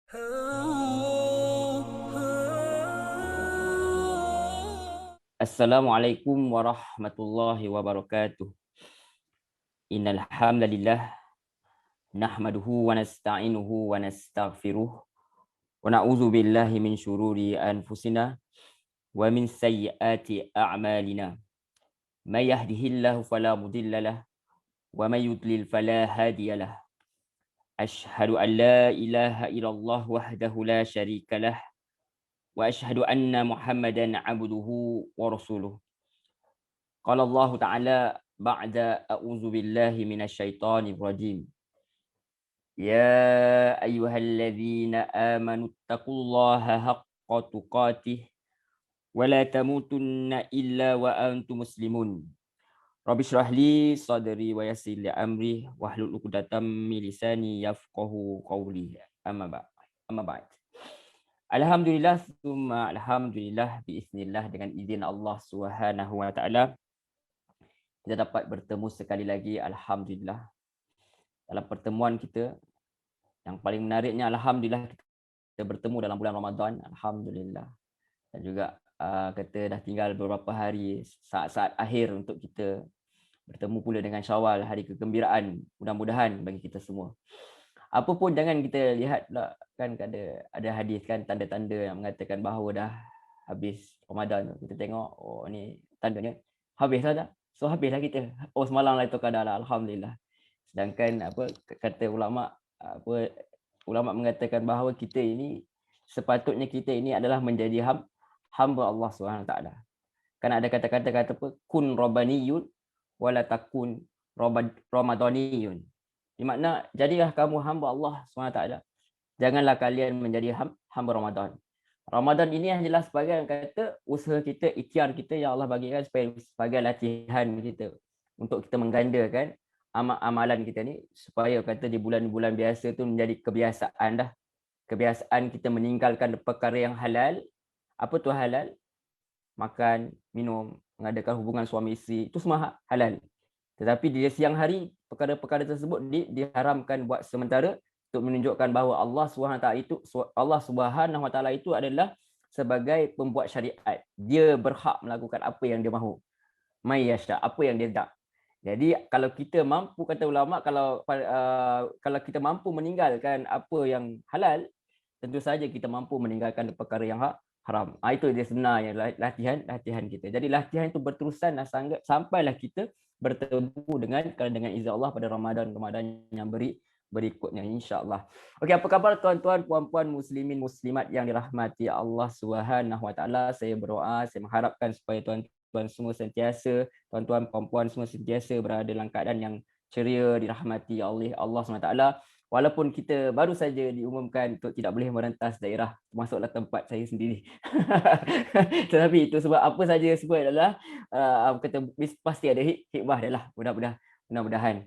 Assalamualaikum warahmatullahi wabarakatuh. Innal hamdalillah nahmaduhu wa nasta'inuhu wa nastaghfiruh wa na'udzu billahi min syururi anfusina wa min sayyiati a'malina. May yahdihillahu fala mudhillalah wa may yudlil fala hadiyalah. Asyhadu an la ilaha illallah wahdahu la syarikalah wa asyhadu anna Muhammadan 'abduhu wa rasuluh. Qala Allah Ta'ala ba'da a'udzu billahi minasyaitonir rajim. Ya ayyuhalladzina amanu taqullaha haqqa tuqatih wa la tamutunna illa wa antum muslimun. Rabbi shrah li sadri wa yassir li amri wahlul 'uqdatam min lisani yafqahu qawli. Amma ba'd. Alhamdulillah summa alhamdulillah biiznillah, dengan izin Allah Subhanahu wa taala kita dapat bertemu sekali lagi, alhamdulillah. Dalam pertemuan kita yang paling menariknya, alhamdulillah, kita bertemu dalam bulan Ramadan, alhamdulillah. Dan juga kata dah tinggal beberapa hari, saat-saat akhir untuk kita bertemu pula dengan Syawal, hari kegembiraan mudah-mudahan bagi kita semua. Apa pun jangan kita lihat pula kan, ada hadis kan, tanda-tanda yang mengatakan bahawa dah habis Ramadan. Kita tengok, oh ni tandanya habislah dah. So habislah kita. Oh semalam lah itu kadar lah, alhamdulillah. Sedangkan kata ulama, ulama mengatakan bahawa kita ini sepatutnya kita ini adalah menjadi hamba Allah Subhanahu taala. Kan ada kata-kata apa, kun rabbaniyun wala takun ramadaniyun. Di makna jadilah kamu hamba Allah SWT. Janganlah kalian menjadi hamba Ramadan. Ramadan ini adalah sebagai kata usaha kita, ikhtiar kita yang Allah bagikan sebagai latihan kita untuk kita menggandakan amalan kita ni, supaya kata di bulan-bulan biasa tu menjadi kebiasaan dah. Kebiasaan kita meninggalkan perkara yang halal. Apa tu halal? Makan, minum, mengadakan hubungan suami isteri, itu semua halal. Tetapi di siang hari, perkara-perkara tersebut diharamkan buat sementara untuk menunjukkan bahawa Allah Subhanahu wa taala itu adalah sebagai pembuat syariat. Dia berhak melakukan apa yang dia mahu. May yasha, apa yang dia nak. Jadi kalau kita mampu, kata ulama, kalau kita mampu meninggalkan apa yang halal, tentu saja kita mampu meninggalkan perkara yang haram. Itu dia sebenarnya latihan kita. Jadi latihan itu berterusan sampailah kita bertemu dengan izin Allah pada Ramadan yang berikutnya, insya-Allah. Okey, apa khabar tuan-tuan, puan-puan, muslimin, muslimat yang dirahmati Allah Subhanahu wa taala? Saya berdoa, saya mengharapkan supaya tuan-tuan semua sentiasa, tuan-tuan, puan-puan semua sentiasa berada dalam keadaan yang ceria, dirahmati oleh Allah Subhanahu wa taala. Walaupun kita baru saja diumumkan untuk tidak boleh merentas daerah, termasuklah tempat saya sendiri. Tetapi itu sebab apa saja sebut adalah pasti ada hikmah adalah mudah-mudahan.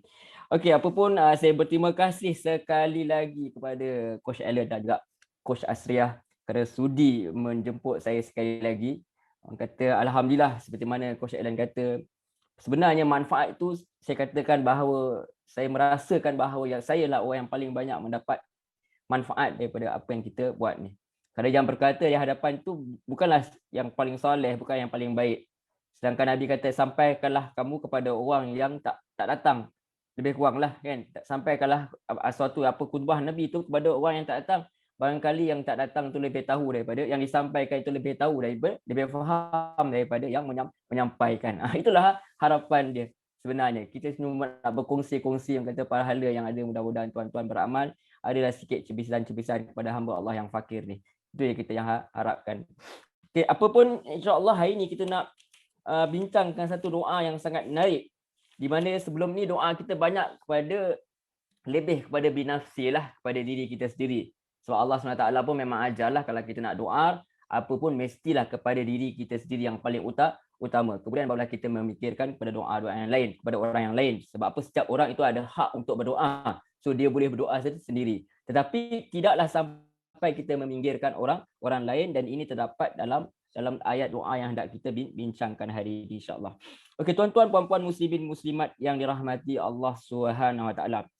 Okey, apa pun saya berterima kasih sekali lagi kepada Coach Alan dan juga Coach Asriah kerana sudi menjemput saya sekali lagi. Orang kata alhamdulillah, seperti mana Coach Alan kata, sebenarnya manfaat itu saya katakan bahawa saya merasakan bahawa saya lah orang yang paling banyak mendapat manfaat daripada apa yang kita buat ni. Kerana yang berkata di hadapan tu bukanlah yang paling soleh, bukan yang paling baik. Sedangkan Nabi kata, sampaikanlah kamu kepada orang yang tak datang. Lebih kuranglah kan. Sampaikanlah suatu khutbah Nabi tu kepada orang yang tak datang. Barangkali yang tak datang tu lebih tahu daripada yang disampaikan, itu lebih tahu daripada, lebih faham daripada yang menyampaikan. Itulah harapan dia. Sebenarnya kita cuma nak berkongsi-kongsi yang kata pahala yang ada. Mudah-mudahan tuan-tuan beramal, adalah sikit cebisan-cebisan kepada hamba Allah yang fakir ni. Itu yang kita harapkan. Okay, apa pun, insya-Allah hari ni kita nak bincangkan satu doa yang sangat menarik. Di mana sebelum ni doa kita banyak lebih kepada binafsi lah, kepada diri kita sendiri. Sebab Allah SWT pun memang ajarlah kalau kita nak doa, apa pun mestilah kepada diri kita sendiri yang paling utama. Kemudian barulah kita memikirkan kepada doa-doa yang lain, kepada orang yang lain. Sebab apa, setiap orang itu ada hak untuk berdoa. So dia boleh berdoa sendiri. Tetapi tidaklah sampai kita meminggirkan orang lain, dan ini terdapat dalam ayat doa yang hendak kita bincangkan hari ini, insya-Allah. Okey, tuan-tuan, puan-puan, muslimin, muslimat yang dirahmati Allah Subhanahu wa taala.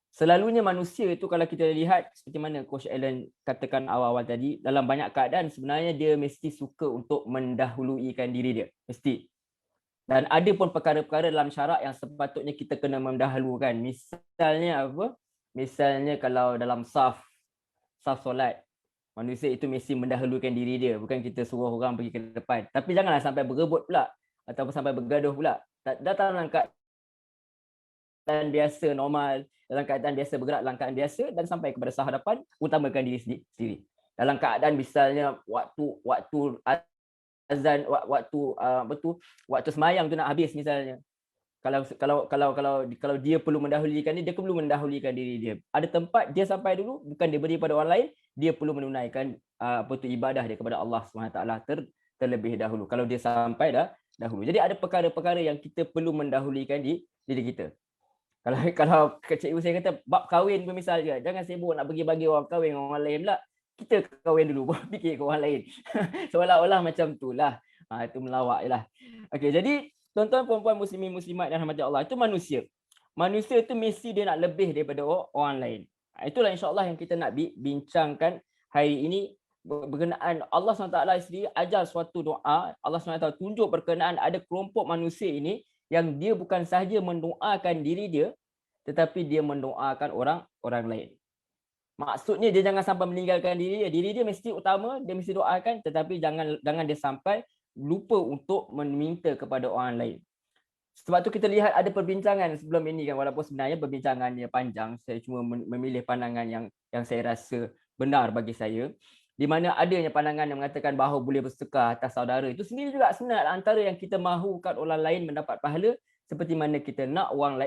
Selalunya manusia itu kalau kita lihat seperti mana Coach Allen katakan awal-awal tadi, dalam banyak keadaan sebenarnya dia mesti suka untuk mendahuluikan diri dia. Mesti. Dan ada pun perkara-perkara dalam syarak yang sepatutnya kita kena mendahulukan. Misalnya apa? Misalnya kalau dalam saf solat, manusia itu mesti mendahulukan diri dia. Bukan kita suruh orang pergi ke depan. Tapi janganlah sampai berebut pula. Ataupun sampai bergaduh pula. Datang dalam keadaan biasa, normal. Dalam keadaan biasa, bergerak dalam keadaan biasa. Dan sampai kepada saf hadapan, utamakan diri sendiri. Dalam keadaan misalnya waktu azan, waktu semayang tu nak habis misalnya. Kalau dia perlu mendahulukan dia perlu mendahulukan diri dia. Ada tempat dia sampai dulu, bukan dia beri pada orang lain, dia perlu menunaikan ibadah dia kepada Allah SWT terlebih dahulu. Kalau dia sampai dahulu. Jadi ada perkara-perkara yang kita perlu mendahulukan diri kita. Kalau Cik Ibu saya kata bab kahwin pun misalnya, jangan sibuk nak bagi orang kahwin dengan orang lain pula. Kita kahwin dulu, baru fikir ke orang lain. Seolah-olah macam itulah. Itu melawak je lah. Okey, jadi tuan-tuan perempuan muslimin muslimat dan rahmat Allah, itu manusia. Manusia itu mesti dia nak lebih daripada orang lain. Itulah insya-Allah yang kita nak bincangkan hari ini berkenaan Allah SWT sendiri ajar suatu doa. Allah SWT tunjuk berkenaan ada kelompok manusia ini yang dia bukan sahaja mendoakan diri dia, tetapi dia mendoakan orang lain. Maksudnya dia jangan sampai meninggalkan diri dia. Diri dia mesti utama, dia mesti doakan, tetapi jangan dia sampai lupa untuk meminta kepada orang lain. Sebab tu kita lihat ada perbincangan sebelum ini kan, walaupun sebenarnya perbincangannya panjang, saya cuma memilih pandangan yang saya rasa benar bagi saya, di mana adanya pandangan yang mengatakan bahawa boleh bersedekah atas saudara. Itu sendiri juga sebenarnya antara yang kita mahukan orang lain mendapat pahala, seperti mana kita nak orang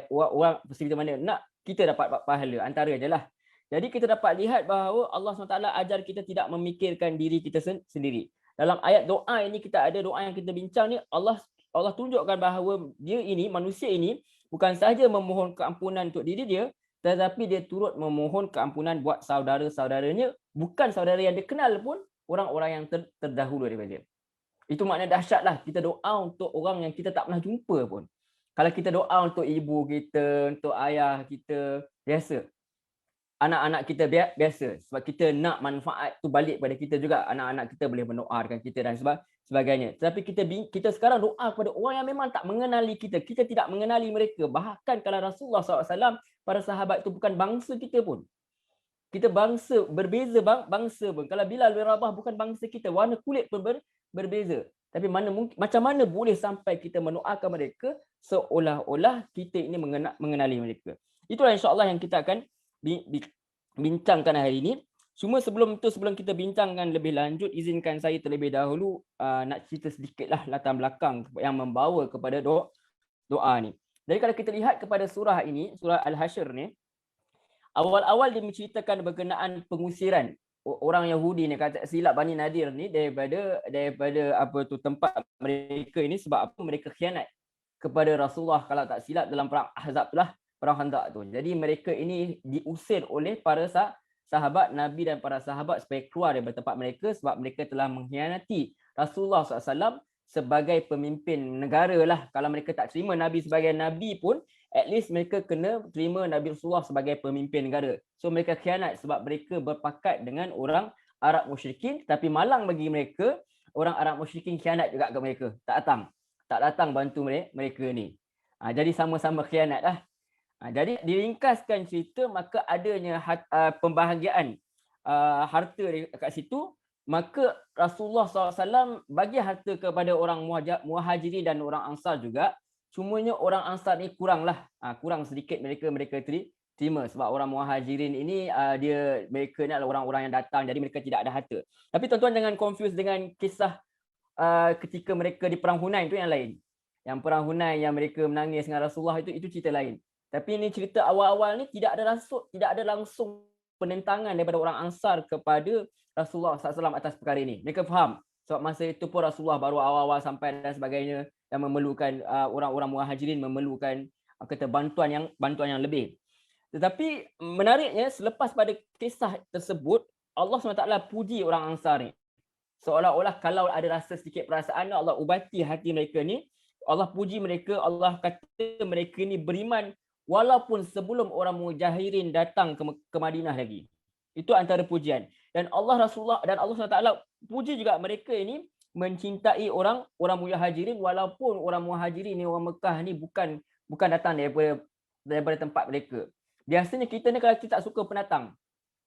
seperti mana nak kita dapat pahala, antara jelah. Jadi kita dapat lihat bahawa Allah SWT ajar kita tidak memikirkan diri kita sendiri. Dalam ayat doa ini kita ada doa yang kita bincang ni, Allah tunjukkan bahawa dia ini, manusia ini, bukan sahaja memohon keampunan untuk diri dia, tetapi dia turut memohon keampunan buat saudara-saudaranya, bukan saudara yang dia kenal pun, orang-orang yang terdahulu daripada dia. Itu makna dahsyatlah kita doa untuk orang yang kita tak pernah jumpa pun. Kalau kita doa untuk ibu kita, untuk ayah kita, biasa. Anak-anak kita biasa, sebab kita nak manfaat tu balik pada kita juga. Anak-anak kita boleh mendoakan kita dan sebagainya. Tetapi kita sekarang doa kepada orang yang memang tak mengenali kita tidak mengenali mereka. Bahkan kalau Rasulullah SAW, para sahabat itu bukan bangsa kita pun. Kita bangsa, berbeza bangsa pun. Kalau Bilal bin Rabah bukan bangsa kita, warna kulit pun berbeza. Tapi macam mana boleh sampai kita mendoakan mereka seolah-olah kita ini mengenali mereka. Itulah insya-Allah yang kita akan bincangkan hari ini. Cuma sebelum kita bincangkan lebih lanjut, izinkan saya terlebih dahulu nak cerita sedikitlah latar belakang yang membawa kepada doa ni. Jadi kalau kita lihat kepada surah ini, surah Al-Hasyr ni, awal-awal dia menceritakan berkenaan pengusiran orang Yahudi ni, kata silap Bani Nadir ni daripada tempat mereka ini, sebab apa? Mereka khianat kepada Rasulullah, kalau tak silap dalam perang Ahzab lah, perang Khandaq tu. Jadi mereka ini diusir oleh para sahabat Nabi dan para sahabat supaya keluar dari tempat mereka, sebab mereka telah mengkhianati Rasulullah SAW sebagai pemimpin negara lah. Kalau mereka tak terima Nabi sebagai Nabi pun, at least mereka kena terima Nabi Rasulullah sebagai pemimpin negara. So mereka khianat sebab mereka berpakat dengan orang Arab musyrikin, tapi malang bagi mereka, orang Arab musyrikin khianat juga ke mereka. Tak datang bantu mereka ni. Jadi sama-sama khianat lah. Jadi diringkaskan cerita, maka adanya pembahagian harta kat situ, maka Rasulullah SAW bagi harta kepada orang Muhajirin dan orang Ansar juga. Cumanya orang Ansar ni kurang sedikit mereka terima, sebab orang Muhajirin ini mereka ni adalah orang-orang yang datang, jadi mereka tidak ada harta. Tapi tuan-tuan jangan confuse dengan kisah ketika mereka di perang Hunain, itu yang lain. Yang perang Hunain yang mereka menangis dengan Rasulullah, itu cerita lain. Tapi ini cerita awal-awal ni tidak ada langsung penentangan daripada orang Ansar kepada Rasulullah SAW atas perkara ini. Mereka faham sebab masa itu pun Rasulullah baru awal-awal sampai dan sebagainya, dan memerlukan orang-orang Muhajirin memerlukan bantuan yang lebih. Tetapi menariknya, selepas pada kisah tersebut, Allah SWT puji orang Ansar ni. Seolah-olah kalau ada rasa sedikit perasaan, Allah ubati hati mereka ni. Allah puji mereka, Allah kata mereka ni beriman walaupun sebelum orang Muhajirin datang ke Madinah lagi. Itu antara pujian. Dan Allah SWT puji juga mereka ini mencintai orang Muhajirin, walaupun orang Muhajirin ni, orang Mekah ni bukan datang daripada tempat mereka. Biasanya kita ni kalau kita tak suka pendatang,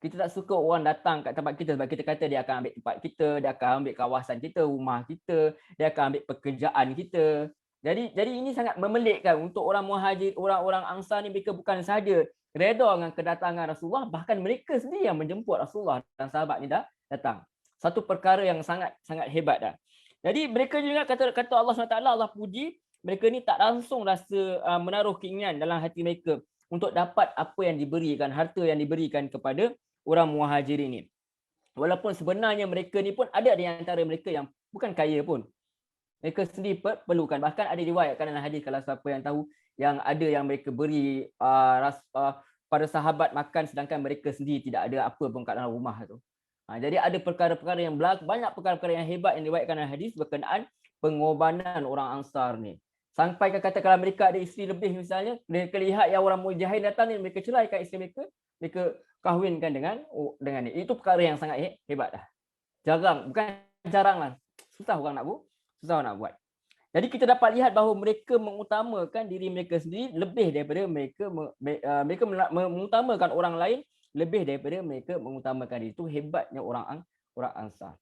kita tak suka orang datang kat tempat kita sebab kita kata dia akan ambil tempat kita, dia akan ambil kawasan kita, rumah kita, dia akan ambil pekerjaan kita. Jadi ini sangat memelikkan untuk orang Muhajir, orang Ansar ni. Mereka bukan sahaja redha dengan kedatangan Rasulullah, bahkan mereka sendiri yang menjemput Rasulullah dan sahabat ni dah datang. Satu perkara yang sangat hebat dah. Jadi mereka juga kata Allah SWT, Allah puji mereka ni tak langsung rasa menaruh keinginan dalam hati mereka untuk dapat apa yang diberikan, harta yang diberikan kepada orang Muhajirin ni. Walaupun sebenarnya mereka ni pun ada di antara mereka yang bukan kaya pun. Mereka sendiri perlukan. Bahkan ada riwayatkan dalam hadis, kalau siapa yang tahu, yang ada yang mereka beri pada sahabat makan sedangkan mereka sendiri tidak ada apa pun kat dalam rumah tu. Jadi ada perkara-perkara yang banyak perkara-perkara yang hebat yang diriwayatkan dalam hadis berkenaan pengorbanan orang Ansar ni. Sampai kata kalau mereka ada isteri lebih misalnya, mereka lihat yang orang Muhajirin datang ni, mereka ceraikan isteri mereka kahwinkan dengan ni. Itu perkara yang sangat hebat dah. Jarang lah. Susah orang nak buat. Jadi kita dapat lihat bahawa mereka mengutamakan diri mereka sendiri lebih daripada mereka mengutamakan orang lain lebih daripada mereka mengutamakan diri. Itu hebatnya orang Ansar.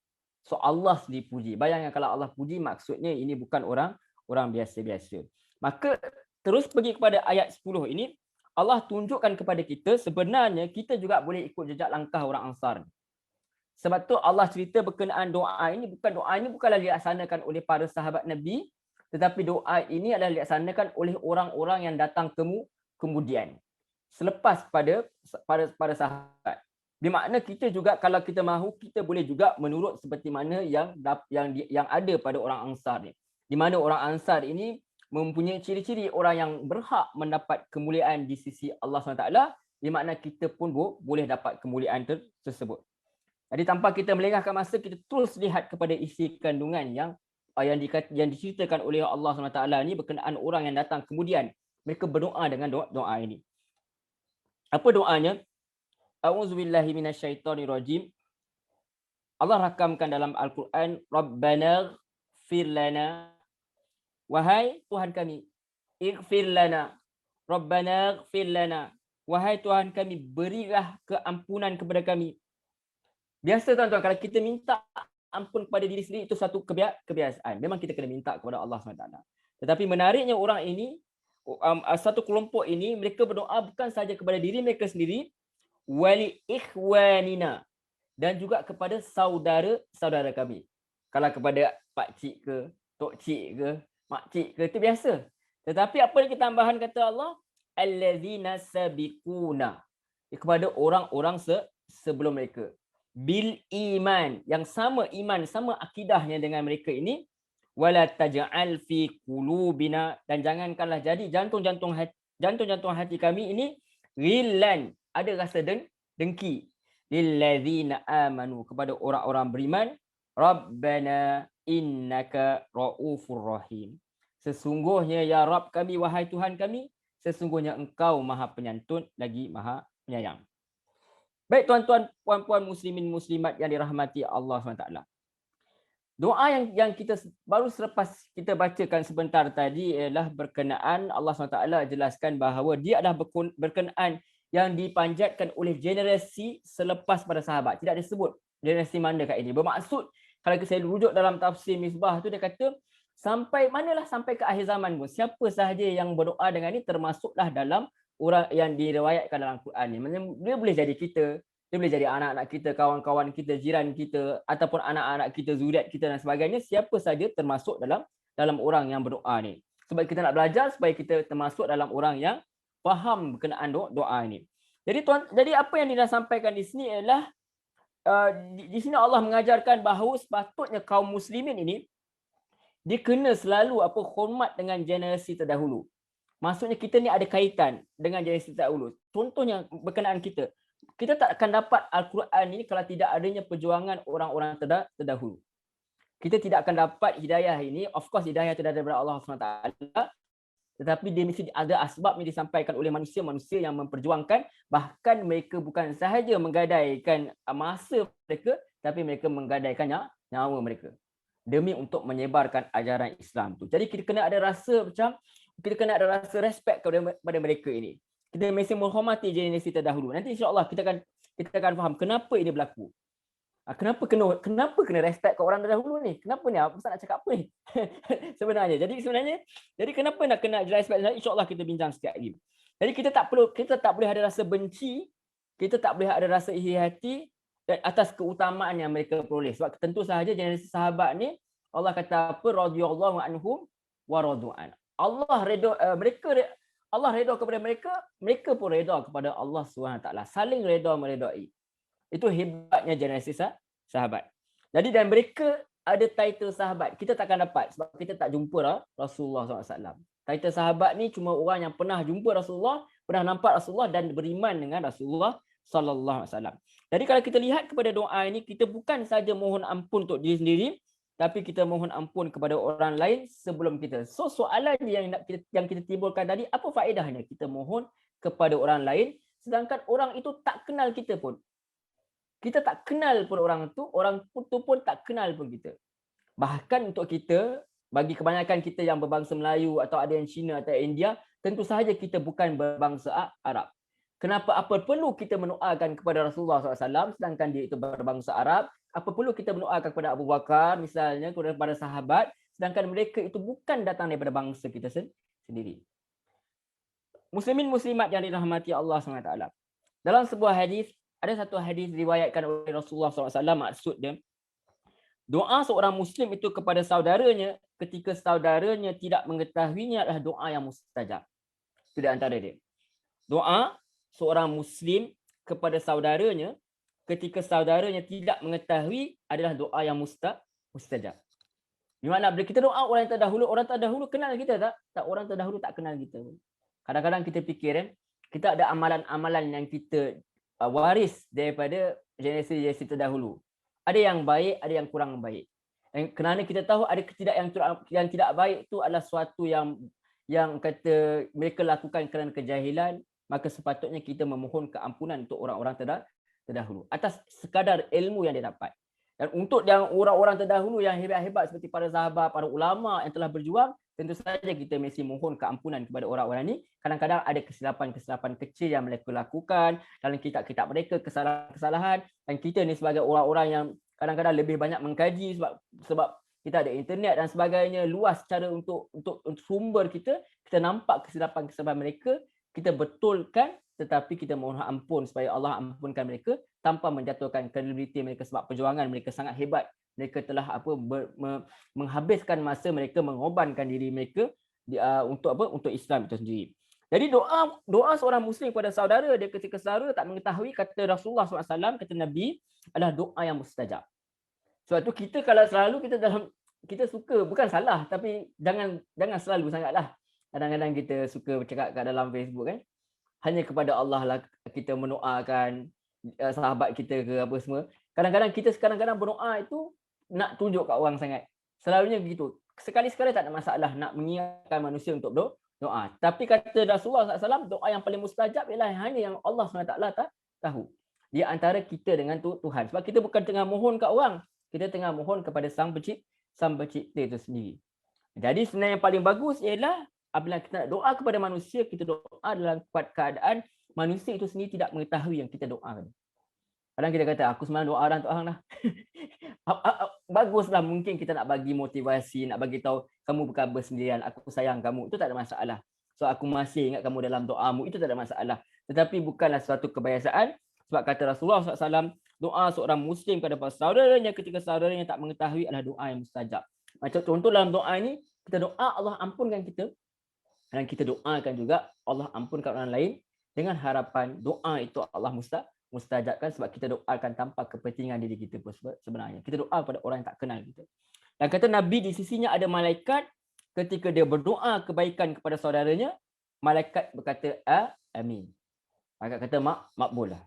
So Allah sendiri puji. Bayangkan kalau Allah puji, maksudnya ini bukan orang biasa-biasa. Maka terus pergi kepada ayat 10 ini, Allah tunjukkan kepada kita sebenarnya kita juga boleh ikut jejak langkah orang Ansar. Sebab tu Allah cerita berkenaan doa ini bukanlah dilaksanakan oleh para sahabat Nabi, tetapi doa ini adalah dilaksanakan oleh orang-orang yang datang kemudian, selepas pada sahabat. Bermakna kita juga kalau kita mahu, kita boleh juga menurut seperti mana yang ada pada orang Ansar ni. Di mana orang Ansar ini mempunyai ciri-ciri orang yang berhak mendapat kemuliaan di sisi Allah SWT, di mana kita pun boleh dapat kemuliaan tersebut. Jadi tanpa kita melengahkan masa, kita terus lihat kepada isi kandungan yang diceritakan oleh Allah SWT ni berkenaan orang yang datang kemudian. Mereka berdoa dengan doa ini. Apa doanya? A'udzubillahi minasyaitonirrajim. Allah rakamkan dalam Al-Quran, Rabbana ighfir lana. Wahai Tuhan kami, ighfir lana. Rabbana ighfir lana. Wahai Tuhan kami, berilah keampunan kepada kami. Biasa tuan-tuan, kalau kita minta ampun kepada diri sendiri, itu satu kebiasaan. Memang kita kena minta kepada Allah SWT. Tetapi menariknya orang ini, satu kelompok ini, mereka berdoa bukan sahaja kepada diri mereka sendiri, wali ikhwanina, dan juga kepada saudara kami. Kalau kepada pak cik ke, tok cik ke, mak cik ke, itu biasa. Tetapi apa yang tambahan kata Allah? Allazina sabiquna, kepada orang-orang sebelum mereka. Bil iman, yang sama iman, sama akidahnya dengan mereka ini. Wala taj'al fi qulubina, dan jangankanlah jadi jantung-jantung hati kami ini ghillan, ada rasa dengki, lillazina amanu, kepada orang-orang beriman. Rabbana innaka raufur rahim, sesungguhnya ya Rabb kami, wahai Tuhan kami, sesungguhnya engkau maha penyantun lagi maha penyayang. Baik tuan-tuan, puan-puan muslimin muslimat yang dirahmati Allah SWT. Doa yang kita baru selepas kita bacakan sebentar tadi ialah berkenaan Allah SWT jelaskan bahawa dia adalah berkenaan yang dipanjatkan oleh generasi selepas pada sahabat. Tidak disebut generasi mana kat ini. Bermaksud, kalau saya rujuk dalam tafsir Misbah tu, dia kata sampai ke akhir zaman pun, siapa sahaja yang berdoa dengan ini termasuklah dalam orang yang diriwayatkan dalam Quran ni. Maksudnya dia boleh jadi kita, dia boleh jadi anak-anak kita, kawan-kawan kita, jiran kita, ataupun anak-anak kita, zuriat kita dan sebagainya. Siapa saja termasuk dalam orang yang berdoa ni. Sebab kita nak belajar supaya kita termasuk dalam orang yang faham berkenaan doa ini. Jadi apa yang dia sampaikan di sini ialah di sini Allah mengajarkan bahawa sepatutnya kaum muslimin ini dia kena selalu hormat dengan generasi terdahulu. Maksudnya kita ni ada kaitan dengan generasi terdahulu. Contohnya berkenaan kita tak akan dapat Al-Quran ini kalau tidak adanya perjuangan orang-orang terdahulu. Kita tidak akan dapat hidayah ini. Of course hidayah itu daripada Allah SWT. tetapi dia mesti ada asbab yang disampaikan oleh manusia-manusia yang memperjuangkan, bahkan mereka bukan sahaja menggadaikan masa mereka, tapi mereka menggadaikan nyawa mereka demi untuk menyebarkan ajaran Islam tu. Jadi kita kena ada rasa macam, kita kena ada rasa respect kepada mereka ini. Kita mesti menghormati generasi terdahulu. Nanti insya-Allah kita akan faham kenapa ini berlaku. Kenapa kena respect ke orang terdahulu ni? Kenapa ni? Ustaz nak cakap apa ni? sebenarnya. Jadi kenapa nak kena respect? Insya-Allah kita bincang sekejap lagi. Jadi kita tak boleh ada rasa benci, kita tak boleh ada rasa iri hati dan atas keutamaan yang mereka peroleh. Sebab tentu sahaja generasi sahabat ni Allah kata apa? Radhiyallahu anhum wa radu'an. Allah redha kepada mereka, mereka pun redha kepada Allah SWT. Saling redha meredai. Itu hebatnya generasi sahabat. Jadi dan mereka ada title sahabat. Kita takkan dapat sebab kita tak jumpa Rasulullah SAW. Title sahabat ni cuma orang yang pernah jumpa Rasulullah, pernah nampak Rasulullah dan beriman dengan Rasulullah SAW. Jadi kalau kita lihat kepada doa ini, kita bukan saja mohon ampun untuk diri sendiri, tapi kita mohon ampun kepada orang lain sebelum kita. So soalan yang kita timbulkan tadi, apa faedahnya kita mohon kepada orang lain sedangkan orang itu tak kenal kita pun? Kita tak kenal pun orang tu pun tak kenal pun kita. Bahkan untuk kita, bagi kebanyakan kita yang berbangsa Melayu atau ada yang Cina atau India, tentu sahaja kita bukan berbangsa Arab. Kenapa apa perlu kita mendoakan kepada Rasulullah SAW sedangkan dia itu berbangsa Arab? Apa perlu kita mendoakan kepada Abu Bakar misalnya, kepada para sahabat sedangkan mereka itu bukan datang daripada bangsa kita sendiri. Muslimin muslimat yang dirahmati Allah SWT. Dalam sebuah hadis, ada satu hadis diriwayatkan oleh Rasulullah SAW, maksud dia, doa seorang Muslim itu kepada saudaranya ketika saudaranya tidak mengetahuinya adalah doa yang mustajab. Itu di antara dia. Doa seorang Muslim kepada saudaranya ketika saudaranya tidak mengetahui adalah doa yang mustajab. Di mana bila kita doa orang terdahulu kenal kita tak? Tak, orang terdahulu tak kenal kita. Kadang-kadang kita fikir kita ada amalan-amalan yang kita waris daripada generasi terdahulu. Ada yang baik, ada yang kurang baik. Dan kerana kita tahu ada yang tidak baik itu adalah suatu yang kata mereka lakukan kerana kejahilan, maka sepatutnya kita memohon keampunan untuk orang-orang terdahulu atas sekadar ilmu yang dia dapat. Dan untuk yang orang-orang terdahulu yang hebat-hebat seperti para sahabat, para ulama yang telah berjuang, tentu saja kita mesti mohon keampunan kepada orang-orang ini. Kadang-kadang ada kesilapan-kesilapan kecil yang mereka lakukan dalam kitab-kitab mereka, kesalahan-kesalahan, dan kita ni sebagai orang-orang yang kadang-kadang lebih banyak mengkaji sebab kita ada internet dan sebagainya, luas cara untuk sumber kita nampak kesilapan-kesalahan mereka, kita betulkan, tetapi kita mohon ampun supaya Allah ampunkan mereka tanpa menjatuhkan kredibiliti mereka sebab perjuangan mereka sangat hebat. Mereka telah menghabiskan masa mereka, mengorbankan diri mereka untuk Islam itu sendiri. Jadi doa seorang Muslim kepada saudara dia ketika saudara tak mengetahui, kata Rasulullah SAW, kata Nabi, adalah doa yang mustajab. Sebab tu kita kalau selalu kita suka, bukan salah, tapi jangan selalu sangatlah. Kadang-kadang kita suka bercakap kat dalam Facebook kan, hanya kepada Allah lah kita mendoakan sahabat kita ke apa semua. Kadang-kadang kita berdoa itu nak tunjuk kat orang sangat. Selalunya begitu. Sekali-sekala tak ada masalah nak mengingatkan manusia untuk doa. Tapi kata Rasulullah SAW, doa yang paling mustajab ialah hanya yang Allah SWT tak tahu. Di antara kita dengan Tuhan. Sebab kita bukan tengah mohon kat orang, kita tengah mohon kepada Sang Pencipta itu sendiri. Jadi sebenarnya yang paling bagus ialah apabila kita nak doa kepada manusia, kita doa dalam keadaan manusia itu sendiri tidak mengetahui yang kita doakan. Kadang kita kata, aku semalam doa dan Tuhan lah. Baguslah, mungkin kita nak bagi motivasi, nak bagi tahu kamu bukan bersendirian, aku sayang kamu, itu tak ada masalah. So aku masih ingat kamu dalam doamu, itu tak ada masalah. Tetapi bukanlah suatu kebiasaan, sebab kata Rasulullah SAW, doa seorang Muslim kepada saudaranya ketika saudaranya tak mengetahui adalah doa yang mustajab. Macam contoh dalam doa ini, kita doa Allah ampunkan kita, dan kita doakan juga Allah ampunkan orang lain dengan harapan doa itu Allah mustajabkan sebab kita doakan tanpa kepentingan diri kita pun sebenarnya. Kita doa kepada orang yang tak kenal kita. Dan kata Nabi di sisinya ada malaikat ketika dia berdoa kebaikan kepada saudaranya, malaikat berkata amin. Malaikat kata makbul lah.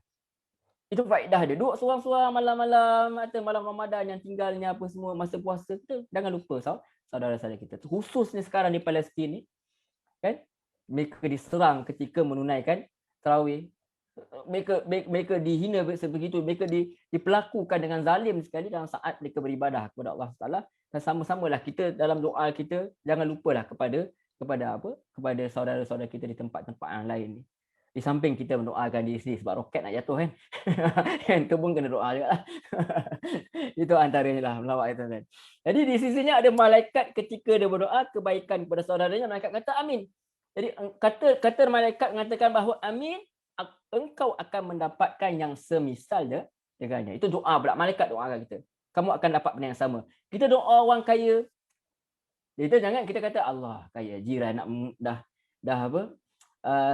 Itu faedah dia. Duduk seorang-seorang malam-malam atau malam Ramadan yang tinggalnya apa semua masa puasa, kita jangan lupa saudara-saudara kita. Khususnya sekarang di Palestin ni, kan? Mereka diserang ketika menunaikan tarawih. Mereka dihina sebegitu, mereka diperlakukan dengan zalim sekali dalam saat mereka beribadah kepada Allah Taala. Dan sama-samalah kita dalam doa kita jangan lupalah kepada kepada saudara-saudara kita di tempat-tempat yang lain ni. Di samping kita mendoakan diri sendiri sebab roket nak jatuh kan. Kan kebun kena doa juga lah. Itu antaranya lah melawat itu kan. Jadi di sisinya ada malaikat ketika dia berdoa kebaikan kepada saudaranya, malaikat kata amin. Jadi kata malaikat mengatakan bahawa amin, engkau akan mendapatkan yang semisal dengannya. Itu doa pula, malaikat doakan kita. Kamu akan dapat benda yang sama. Kita doa orang kaya, kita jangan kita kata Allah kaya, jiran nak dah apa?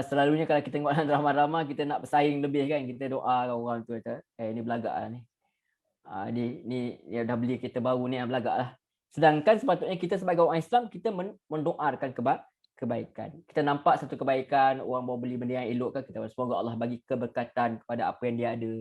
Selalunya kalau kita tengok dalam drama-drama kita nak bersaing lebih kan, kita doa orang tu kata, ni belagak lah ni. Ni ya dah beli kereta baru ni yang belagak lah. Sedangkan sepatutnya kita sebagai orang Islam kita mendoakan kebaikan. Kita nampak satu kebaikan, orang bawa beli benda yang elok kan, kita semoga Allah bagi keberkatan kepada apa yang dia ada.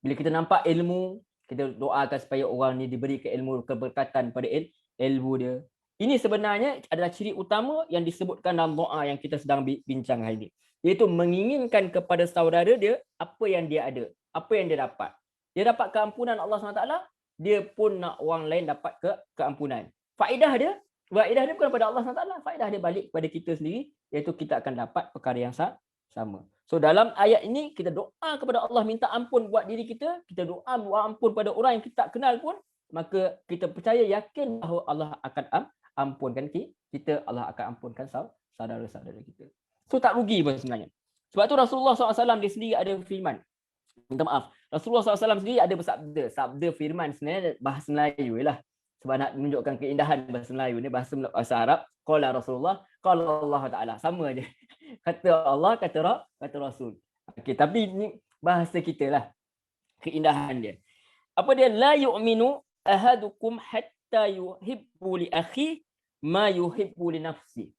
Bila kita nampak ilmu, kita doakan supaya orang ni diberi ilmu keberkatan pada ilmu dia. Ini sebenarnya adalah ciri utama yang disebutkan dalam doa yang kita sedang bincang hari ini, iaitu menginginkan kepada saudara dia apa yang dia ada, apa yang dia dapat. Dia dapat keampunan Allah SWT, dia pun nak orang lain dapat keampunan. Faedah dia bukan pada Allah SWT, faedah dia balik kepada kita sendiri, iaitu kita akan dapat perkara yang sama. So dalam ayat ini kita doa kepada Allah minta ampun buat diri kita, kita doa ampun pada orang yang kita tak kenal pun, maka kita percaya yakin bahawa Allah akan ampunkan kita, Allah akan ampunkan saudara-saudara kita. So tak rugi pun sebenarnya. Sebab tu Rasulullah SAW dia sendiri ada firman. Minta maaf. Rasulullah SAW sendiri ada bersabda. Sabda firman sebenarnya bahasa Melayu lah. Sebab nak menunjukkan keindahan bahasa Melayu ni, bahasa Arab. Qala Rasulullah, qala Allah Ta'ala. Sama je. Kata Allah, kata Rasul. Okey, tapi ni bahasa kita lah. Keindahan dia. Apa dia? La yu'minu ahadukum hatta yuhibbu li akhi ma yuhibbu li nafsi.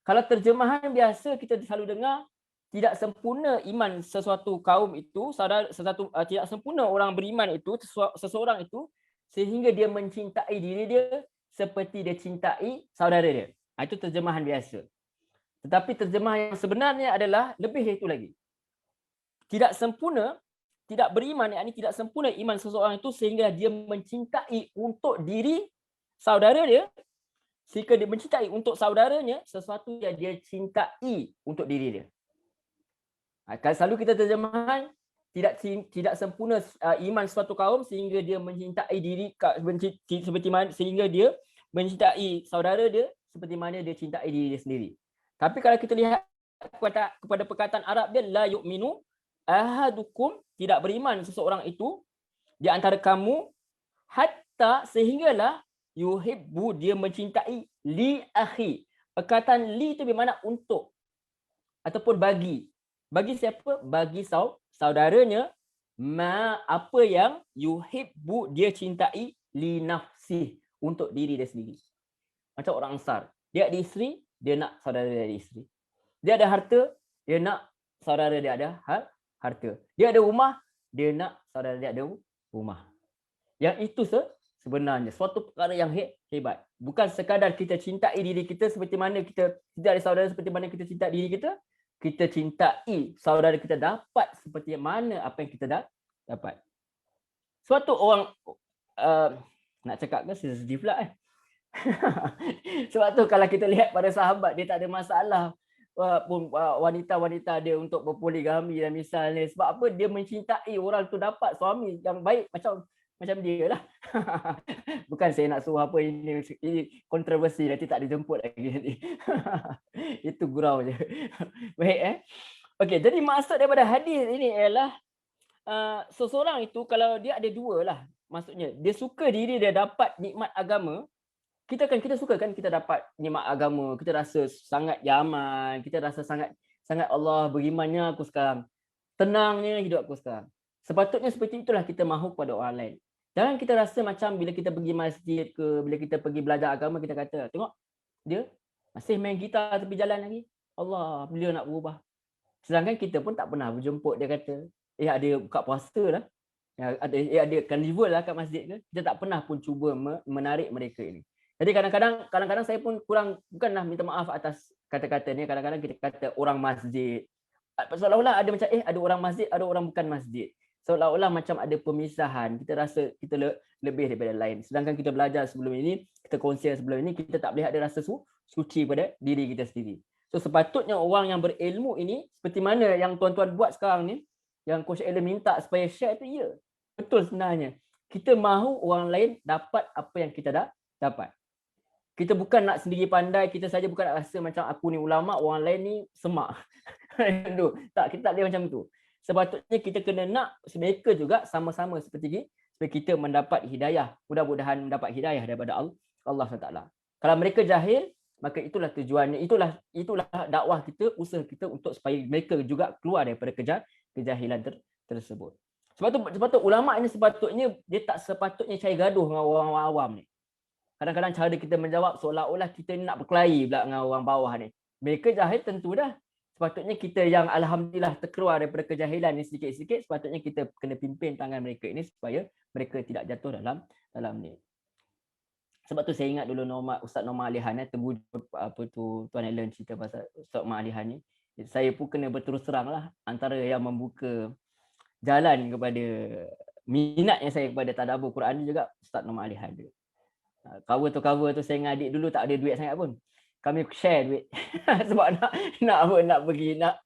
Kalau terjemahan biasa kita selalu dengar, tidak sempurna iman sesuatu kaum itu, tidak sempurna orang beriman itu, seseorang itu, sehingga dia mencintai diri dia seperti dia cintai saudara dia. Itu terjemahan biasa. Tetapi terjemahan yang sebenarnya adalah lebih dari itu lagi. Tidak sempurna, tidak beriman, yakni tidak sempurna iman seseorang itu sehingga dia mencintai untuk diri saudara dia, sehingga dia mencintai untuk saudaranya sesuatu yang dia cintai untuk diri dia. Selalu kita terjemahan tidak sempurna iman suatu kaum sehingga dia mencintai diri seperti mana, sehingga dia mencintai saudara dia seperti mana dia cintai diri dia sendiri. Tapi kalau kita lihat kepada perkataan Arab dia, la yu'minu ahadukum, tidak beriman seseorang itu di antara kamu, hatta sehinggalah yuhibbu, dia mencintai li akhi. Perkataan li itu bermakna untuk ataupun bagi. Bagi siapa? Bagi saudaranya, ma apa yang yuhibbu, dia cintai li nafsi, untuk diri dia sendiri. Macam orang Ansar, dia ada isteri, dia nak saudara dia ada isteri. Dia ada harta, dia nak saudara dia ada harta. Dia ada rumah, dia nak saudara dia ada rumah. Yang itu sebenarnya suatu perkara yang hebat. Bukan sekadar kita cintai diri kita seperti mana kita ada saudara, seperti mana kita cintai diri kita. Kita cintai saudara kita dapat seperti mana apa yang kita dah dapat. Suatu orang nak cakap ke sensitif pula Sebab tu kalau kita lihat pada sahabat, dia tak ada masalah pun wanita-wanita dia untuk berpoligami dan misalnya. Sebab apa? Dia mencintai orang tu dapat suami yang baik macam dia lah. Bukan saya nak suruh apa ini kontroversi, nanti tak dijemput lagi. Itu gurau je. Baik Okey, jadi maksud daripada hadis ini ialah seseorang itu kalau dia ada dua lah. Maksudnya dia suka diri dia dapat nikmat agama. Kita suka kan kita dapat nikmat agama, kita rasa sangat nyaman, kita rasa sangat Allah berimannya aku sekarang. Tenangnya hidup aku sekarang. Sepatutnya seperti itulah kita mahu kepada orang lain. Jangan kita rasa macam bila kita pergi masjid ke, bila kita pergi belajar agama, kita kata, tengok dia masih main gitar tepi jalan lagi. Allah, beliau nak berubah. Sedangkan kita pun tak pernah berjemput, dia kata, ada buka puasa lah. Ada carnival lah kat masjid ke. Kita tak pernah pun cuba menarik mereka ini. Jadi kadang-kadang saya pun kurang, bukanlah minta maaf atas kata-kata ni kadang-kadang kita kata orang masjid. Seolah-olah ada macam ada orang masjid, ada orang bukan masjid. Seolah-olah macam ada pemisahan. Kita rasa kita lebih daripada lain. Sedangkan kita belajar sebelum ini, kita kongsi sebelum ini, kita tak boleh ada rasa suci pada diri kita sendiri. So sepatutnya orang yang berilmu ini, seperti mana yang tuan-tuan buat sekarang ni, yang Coach Alan minta supaya share tu, ya. Betul sebenarnya. Kita mahu orang lain dapat apa yang kita dah dapat. Kita bukan nak sendiri pandai, kita saja bukan nak rasa macam aku ni ulama, orang lain ni semak. Tak, kita tak boleh macam tu. Sepatutnya kita kena nak mereka juga sama-sama seperti ini, supaya kita mendapat hidayah. Mudah-mudahan mendapat hidayah daripada Allah SWT. Kalau mereka jahil, maka itulah tujuannya, itulah dakwah kita, usaha kita untuk supaya mereka juga keluar daripada kejahilan tersebut. Sebab tu ulama ini sepatutnya dia tak sepatutnya cari gaduh dengan orang awam ni. Kadang-kadang cara kita menjawab seolah-olah kita nak berkelahi pula dengan orang bawah ni. Mereka jahil tentu dah. Sepatutnya kita yang alhamdulillah terkeluar daripada kejahilan ni sikit-sikit, sepatutnya kita kena pimpin tangan mereka ini supaya mereka tidak jatuh dalam ni. Sebab tu saya ingat dulu Ustaz Norma Alihan Tuan Alan cerita pasal Ustaz Norma Alihan ni. Saya pun kena berterus terang lah, antara yang membuka jalan kepada minatnya saya kepada tadabbur Quran ni juga Ustaz Norma Alihan dia. Cover tu saya dengan adik dulu tak ada duit sangat pun. Kami share duit. Sebab nak pergi nak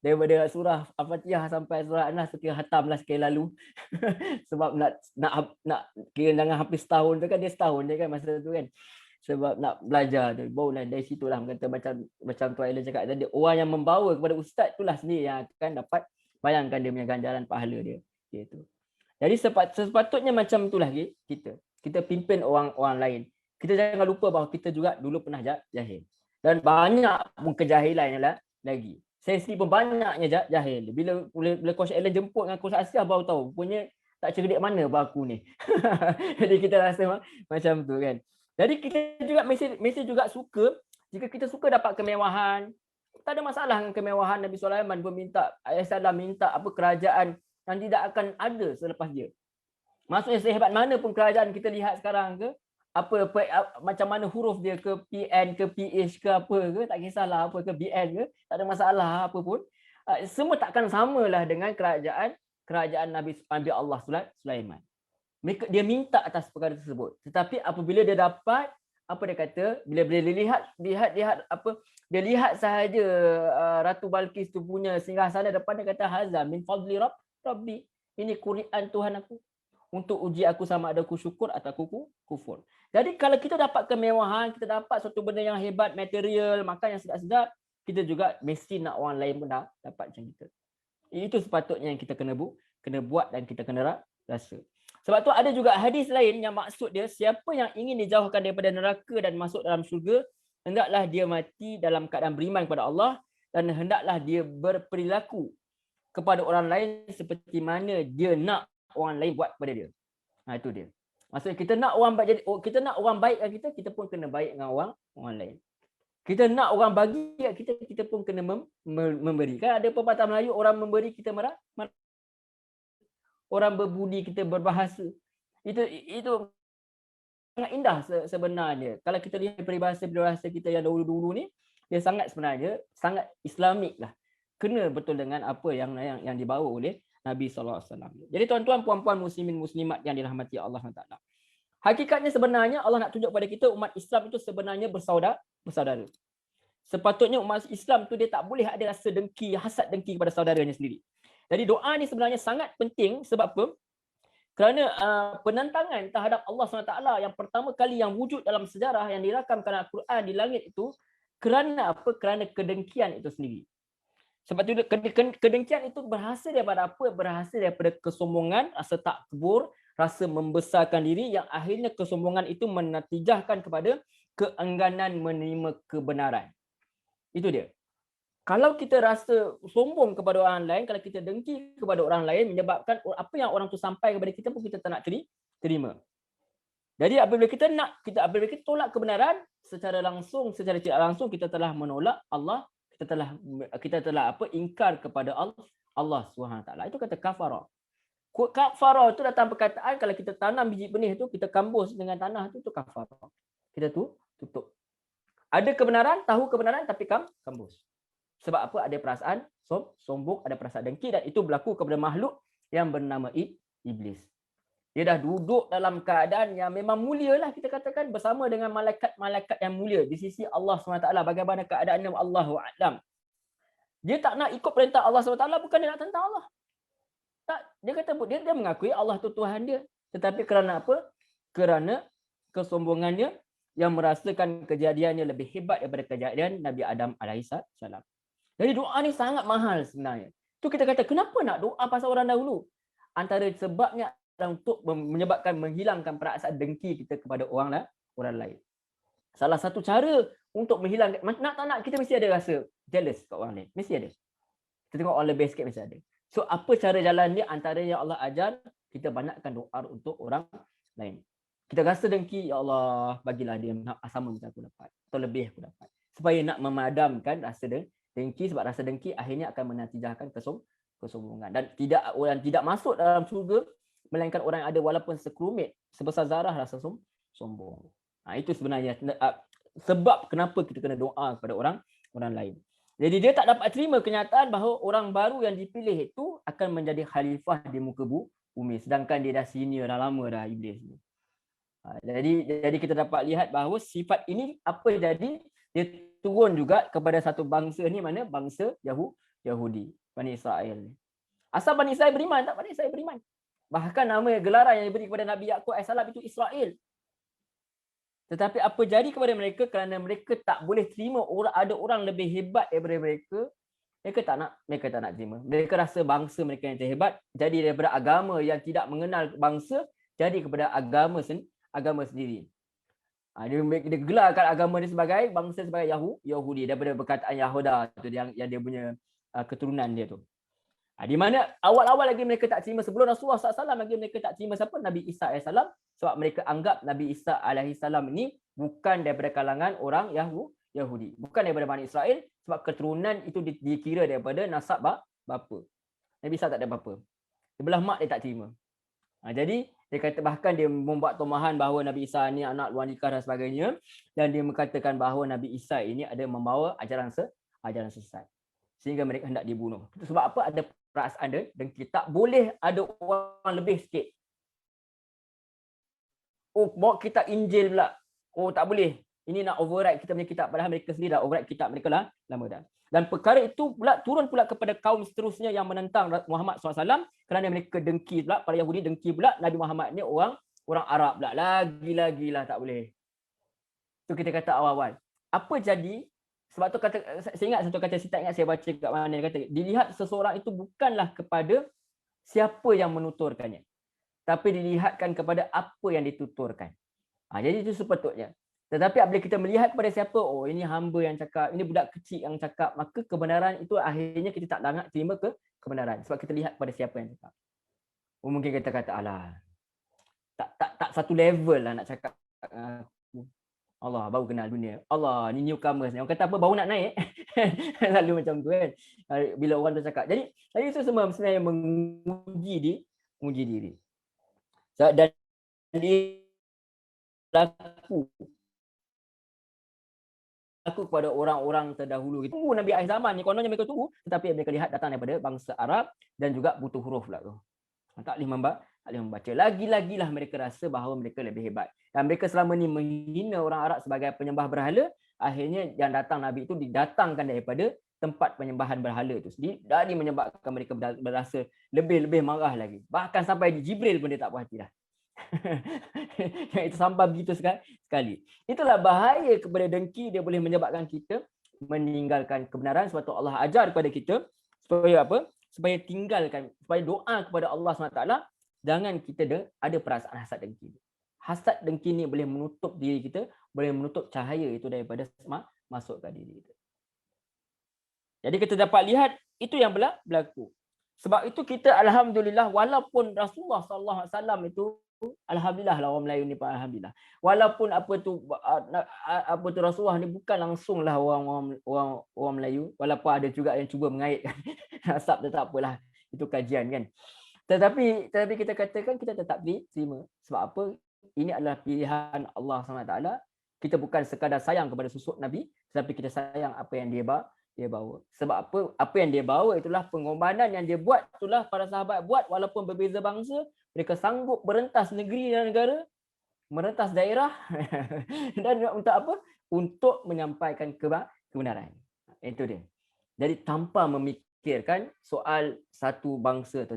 daripada surah Al-Fatihah sampai surah An-Nas tu kira hatamlah sekali lalu. Sebab nak kira jangan hampir setahun tu kan, dia setahun je kan masa tu kan. Sebab nak belajar tu. Barulah dari situlah kata macam Tuan Alan cakap tadi, orang yang membawa kepada ustaz itulah sendiri yang akan dapat bayangkan dia punya ganjaran pahala dia. Gitu. Jadi sepatutnya macam itulah kita pimpin orang lain. Kita jangan lupa bahawa kita juga dulu pernah jahil. Dan banyak pun kejahilan lagi. Saya sendiri pun banyaknya jahil. Bila Coach Alan jemput dengan Coach Asia baru tahu. Punya tak cerdik mana baku ni. Jadi kita rasa macam tu kan. Jadi kita juga mesti juga suka, jika kita suka dapat kemewahan, tak ada masalah dengan kemewahan. Nabi Sulaiman pun minta apa kerajaan yang tidak akan ada selepas dia. Maksudnya sehebat mana pun kerajaan kita lihat sekarang ke, macam mana huruf dia ke PN ke PH ke apa ke, tak kisahlah apa ke BN ke, tak ada masalah apa pun. Semua takkan samalah dengan kerajaan Nabi Allah Sulaiman. Dia minta atas perkara tersebut. Tetapi apabila dia dapat, apa dia kata, bila dia lihat sahaja Ratu Balqis tu punya singgahsana depan, dia kata hazza min fadli Rabbi. Ini kurian Tuhan aku untuk uji aku sama ada aku syukur atau aku kufur. Jadi kalau kita dapat kemewahan, kita dapat suatu benda yang hebat, material, makan yang sedap-sedap, kita juga mesti nak orang lain pun dapat macam kita. Itu sepatutnya yang kita kena buat dan kita kena rasa. Sebab tu ada juga hadis lain yang maksud dia, siapa yang ingin dijauhkan daripada neraka dan masuk dalam syurga, hendaklah dia mati dalam keadaan beriman kepada Allah dan hendaklah dia berperilaku kepada orang lain seperti mana dia nak orang lain buat kepada dia. Itu dia. Maksudnya kita nak orang baik dengan kita pun kena baik dengan orang lain. Kita nak orang bagi kat kita pun kena memberi. Kan ada pepatah Melayu, orang memberi kita marah. Orang berbudi kita berbahasa. Itu sangat indah sebenarnya. Kalau kita lihat peribahasa kita yang dulu-dulu ni, dia sebenarnya sangat Islamik lah. Kena betul dengan apa yang dibawa oleh Nabi SAW. Jadi tuan-tuan, puan-puan, muslimin, muslimat yang dirahmati Allah SWT. Hakikatnya sebenarnya Allah nak tunjuk pada kita umat Islam itu sebenarnya bersaudara. Sepatutnya umat Islam tu dia tak boleh ada rasa hasad dengki kepada saudaranya sendiri. Jadi doa ni sebenarnya sangat penting sebab apa? Kerana penentangan terhadap Allah SWT yang pertama kali yang wujud dalam sejarah yang dirakamkan Al-Quran di langit itu kerana apa? Kerana kedengkian itu sendiri. Sebab itu kedengkian itu berhasil daripada apa? Berhasil daripada kesombongan, rasa takbur, rasa membesarkan diri yang akhirnya kesombongan itu menatijahkan kepada keengganan menerima kebenaran. Itu dia. Kalau kita rasa sombong kepada orang lain, kalau kita dengki kepada orang lain menyebabkan apa yang orang tu sampai kepada kita pun kita tak nak terima. Jadi apabila kita tolak kebenaran secara langsung, secara tidak langsung kita telah menolak Allah, kita telah ingkar kepada Allah SWT. Itu kata kafara. Kafara itu datang perkataan kalau kita tanam biji benih itu, kita kambus dengan tanah itu kafara. Kita tutup. Ada kebenaran, tahu kebenaran tapi kambus. Sebab apa? Ada perasaan sombong, ada perasaan dengki, dan itu berlaku kepada makhluk yang bernama iblis. Dia dah duduk dalam keadaan yang memang mulia lah, kita katakan, bersama dengan malaikat-malaikat yang mulia di sisi Allah SWT. Bagaimana keadaannya, Allahu a'lam. Dia tak nak ikut perintah Allah SWT, bukan dia nak tentang Allah. Tak, dia kata dia mengakui Allah tu Tuhan dia. Tetapi kerana apa? Kerana kesombongannya yang merasakan kejadiannya lebih hebat daripada kejadian Nabi Adam alaihissalam. Jadi doa ni sangat mahal sebenarnya. Tu kita kata, kenapa nak doa pasal orang dahulu? Antara sebabnya untuk menyebabkan menghilangkan perasaan dengki kita kepada orang lain. Salah satu cara untuk menghilangkan, nak tak nak, kita mesti ada rasa jealous kat orang lain. Mesti ada. Kita tengok orang lebih sikit mesti ada. So apa cara jalan dia? Antara yang Allah ajar, kita banyakkan doa untuk orang lain. Kita rasa dengki, ya Allah, bagilah dia sama macam aku dapat, atau lebih aku dapat. Supaya nak memadamkan rasa dengki, sebab rasa dengki akhirnya akan menatijahkan kesombongan. Dan orang tidak masuk dalam syurga melainkan orang yang ada walaupun sekelumit sebesar zarah rasa sombong. Itu sebenarnya sebab kenapa kita kena doa kepada orang lain. Jadi dia tak dapat terima kenyataan bahawa orang baru yang dipilih itu akan menjadi khalifah di muka bumi, sedangkan dia dah senior, dah lama dah iblis ni. Jadi kita dapat lihat bahawa sifat ini apa jadi dia turun juga kepada satu bangsa ni, mana bangsa Yahudi, Bani Israel. Asal Bani Israel beriman tak? Bani Israel beriman. Bahkan nama gelaran yang diberi kepada Nabi Yaqub AS itu Israel. Tetapi apa jadi kepada mereka? Kerana mereka tak boleh terima ada orang lebih hebat daripada mereka. Mereka tak nak terima. Mereka rasa bangsa mereka yang terhebat. Jadi daripada agama yang tidak mengenal bangsa, jadi kepada agama sendiri. Dia gelarkan agama dia sebagai bangsa, sebagai Yahudi, daripada perkataan Yahuda tu yang dia punya keturunan dia tu. Di mana awal-awal lagi mereka tak terima, sebelum Rasulullah SAW lagi mereka tak terima siapa? Nabi Isa AS, sebab mereka anggap Nabi Isa AS ini bukan daripada kalangan orang Yahudi, bukan daripada Bani Israel, sebab keturunan itu dikira daripada nasab bapa. Nabi Isa tak ada bapa, sebelah mak dia tak terima. Jadi dia kata, bahkan dia membuat tomahan bahawa Nabi Isa ni anak luar nikah dan sebagainya, dan dia mengatakan bahawa Nabi Isa ini ada membawa ajaran sesat, sehingga mereka hendak dibunuh. Itu sebab apa? Ada perasaan dengki. Tak boleh ada orang lebih sikit. Bawa kitab Injil pula. Tak boleh. Ini nak override kita punya kitab. Padahal mereka sendiri dah override kitab mereka lah lama dah. Dan perkara itu pula turun pula kepada kaum seterusnya yang menentang Muhammad SAW, kerana mereka dengki pula, para Yahudi dengki pula Nabi Muhammad ni orang Arab pula. Lagi-lagi lah tak boleh. Itu kita kata awal-awal. Apa jadi? Sebab tu saya ingat satu kata, saya tak ingat saya baca kat mana, dia kata, dilihat seseorang itu bukanlah kepada siapa yang menuturkannya, tapi dilihatkan kepada apa yang dituturkan. Jadi itu sepatutnya. Tetapi apabila kita melihat kepada siapa, ini hamba yang cakap, ini budak kecil yang cakap, maka kebenaran itu akhirnya kita tak nak terima kebenaran. Sebab kita lihat kepada siapa yang cakap. Mungkin kita kata, alah, tak satu level lah nak cakap. Allah baru kenal dunia. Allah ni newcomers ni. Orang kata apa, baru nak naik. Lalu macam tu kan. Bila orang tu cakap. Jadi itu semua sebenarnya menguji diri. Dan dia laku kepada orang-orang terdahulu. Tunggu Nabi akhir zaman ni, kononnya mereka tunggu, tetapi mereka lihat datang daripada bangsa Arab dan juga butuh huruf pula tu. Tak boleh membaca. Lagi-lagilah mereka rasa bahawa mereka lebih hebat. Dan mereka selama ni menghina orang Arab sebagai penyembah berhala. Akhirnya yang datang Nabi itu didatangkan daripada tempat penyembahan berhala itu sendiri. Dan menyebabkan mereka berasa lebih marah lagi. Bahkan sampai Jibril pun dia tak puas hati dah. Itu sampai begitu sekali. Itulah bahaya kepada dengki. Dia boleh menyebabkan kita meninggalkan kebenaran. Sebab tu Allah ajar kepada kita supaya apa? Supaya tinggalkan, supaya doa kepada Allah SWT, jangan kita ada perasaan hasad dengki. Hasad dengki ni boleh menutup diri kita, boleh menutup cahaya itu daripada masuk ke diri kita. Jadi kita dapat lihat itu yang berlaku. Sebab itu kita alhamdulillah, walaupun Rasulullah SAW itu, alhamdulillah lah orang Melayu ni, alhamdulillah. Walaupun apa tu Rasulullah ni bukan langsung lah orang Melayu, walaupun ada juga yang cuba mengaitkan nasab, tak apalah, itu kajian kan. Tetapi kita katakan kita tetap diterima. Sebab apa? Ini adalah pilihan Allah SWT. Kita bukan sekadar sayang kepada susuk Nabi, tetapi kita sayang apa yang dia bawa. Sebab apa yang dia bawa itulah pengorbanan yang dia buat, itulah para sahabat buat walaupun berbeza bangsa, mereka sanggup merentas negeri dan negara, merentas daerah dan untuk apa? Untuk menyampaikan kebenaran. Itu dia. Jadi tanpa memikirkan soal satu bangsa atau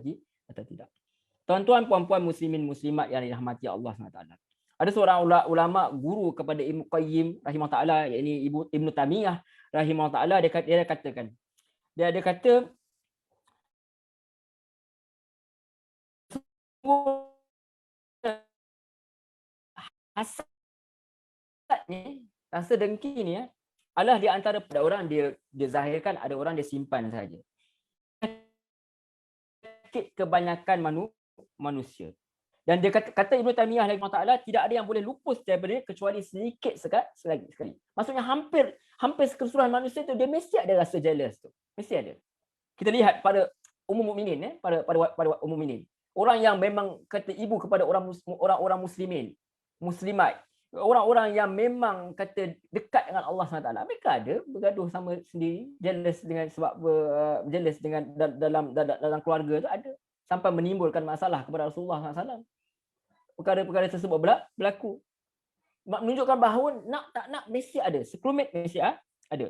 tidak. Tuan-tuan, puan-puan muslimin muslimat yang dirahmati Allah SWT. Ada seorang ulama guru kepada Ibnu Qayyim rahimahullah taala, yakni Ibnu Taimiyah rahimahullah taala, dia katakan. Dia kata hasad ni, rasa dengki ni adalah di antara pada orang dia zahirkan, ada orang dia simpan saja. Kebanyakan manusia. Dan dia kata Ibnu Taimiyah rahimahullah taala, tidak ada yang boleh lupus daripada kecuali sedikit sekali. Maksudnya hampir keseluruhan manusia tu dia mesti ada rasa jealous tu. Mesti ada. Kita lihat pada umum mukminin, pada umum mukminin. Orang yang memang kata ibu kepada orang muslimin, muslimat, orang-orang yang memang kata dekat dengan Allah SWT, mereka ada bergaduh sama sendiri, jealous dengan sebab jealous dengan dalam keluarga tu ada, sampai menimbulkan masalah kepada Rasulullah SAW. Perkara-perkara tersebut berlaku. Menunjukkan bahawa nak tak nak mesti ada, sekelumit mesti ada.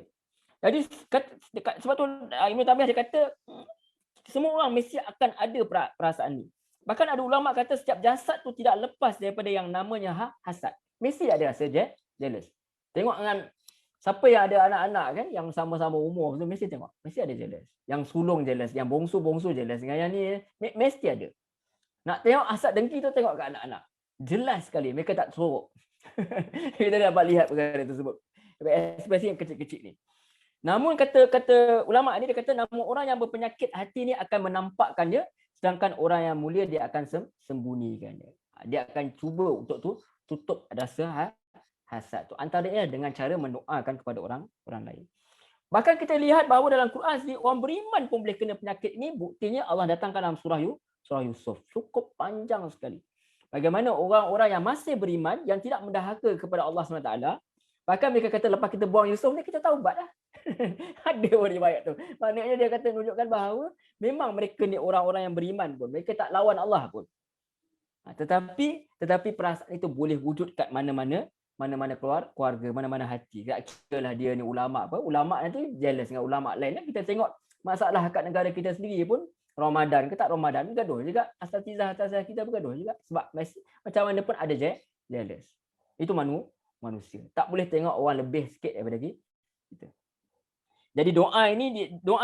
Jadi sebab tu Ibnu Taimiyah dia kata semua orang mesti akan ada perasaan ni. Bahkan ada ulama kata setiap jasad tu tidak lepas daripada yang namanya hasad. Mesti ada rasa jealous. Tengok dengan siapa yang ada anak-anak kan, yang sama-sama umur tu mesti tengok, mesti ada jealous. Yang sulung jealous, yang bongsu jealous, dengan yang ni mesti ada. Nak tengok hasad dengki tu, tengok kat anak-anak. Jelas sekali mereka tak sorok. Kita dapat lihat perkara tersebut. Especially yang kecil-kecil ni. Namun kata ulama ni, dia kata namun orang yang berpenyakit hati ni akan menampakkan dia, sedangkan orang yang mulia dia akan sembunyikan dia. Dia akan cuba untuk tutup rasa hasad tu. Antaranya dengan cara mendoakan kepada orang lain. Bahkan kita lihat bahawa dalam Quran sendiri orang beriman pun boleh kena penyakit ni. Buktinya Allah datangkan dalam surah Yusuf. Cukup panjang sekali. Bagaimana orang-orang yang masih beriman, yang tidak mendahaka kepada Allah SWT, bahkan mereka kata lepas kita buang Yusuf ni, kita taubat lah. Ada orang riwayat tu. Maknanya dia kata menunjukkan bahawa memang mereka ni orang-orang yang beriman pun. Mereka tak lawan Allah pun. Tetapi perasaan itu boleh wujud kat mana-mana keluarga, mana-mana hati. Tak kira lah dia ni ulama apa. Ulama nanti jealous dengan ulama lain. Kita tengok masalah kat negara kita sendiri pun, Ramadan ke tak Ramadan, bergaduh juga. Asatizah kita bergaduh juga. Sebab macam mana pun ada jealous. Itu manusia. Tak boleh tengok orang lebih sikit daripada kita. Jadi doa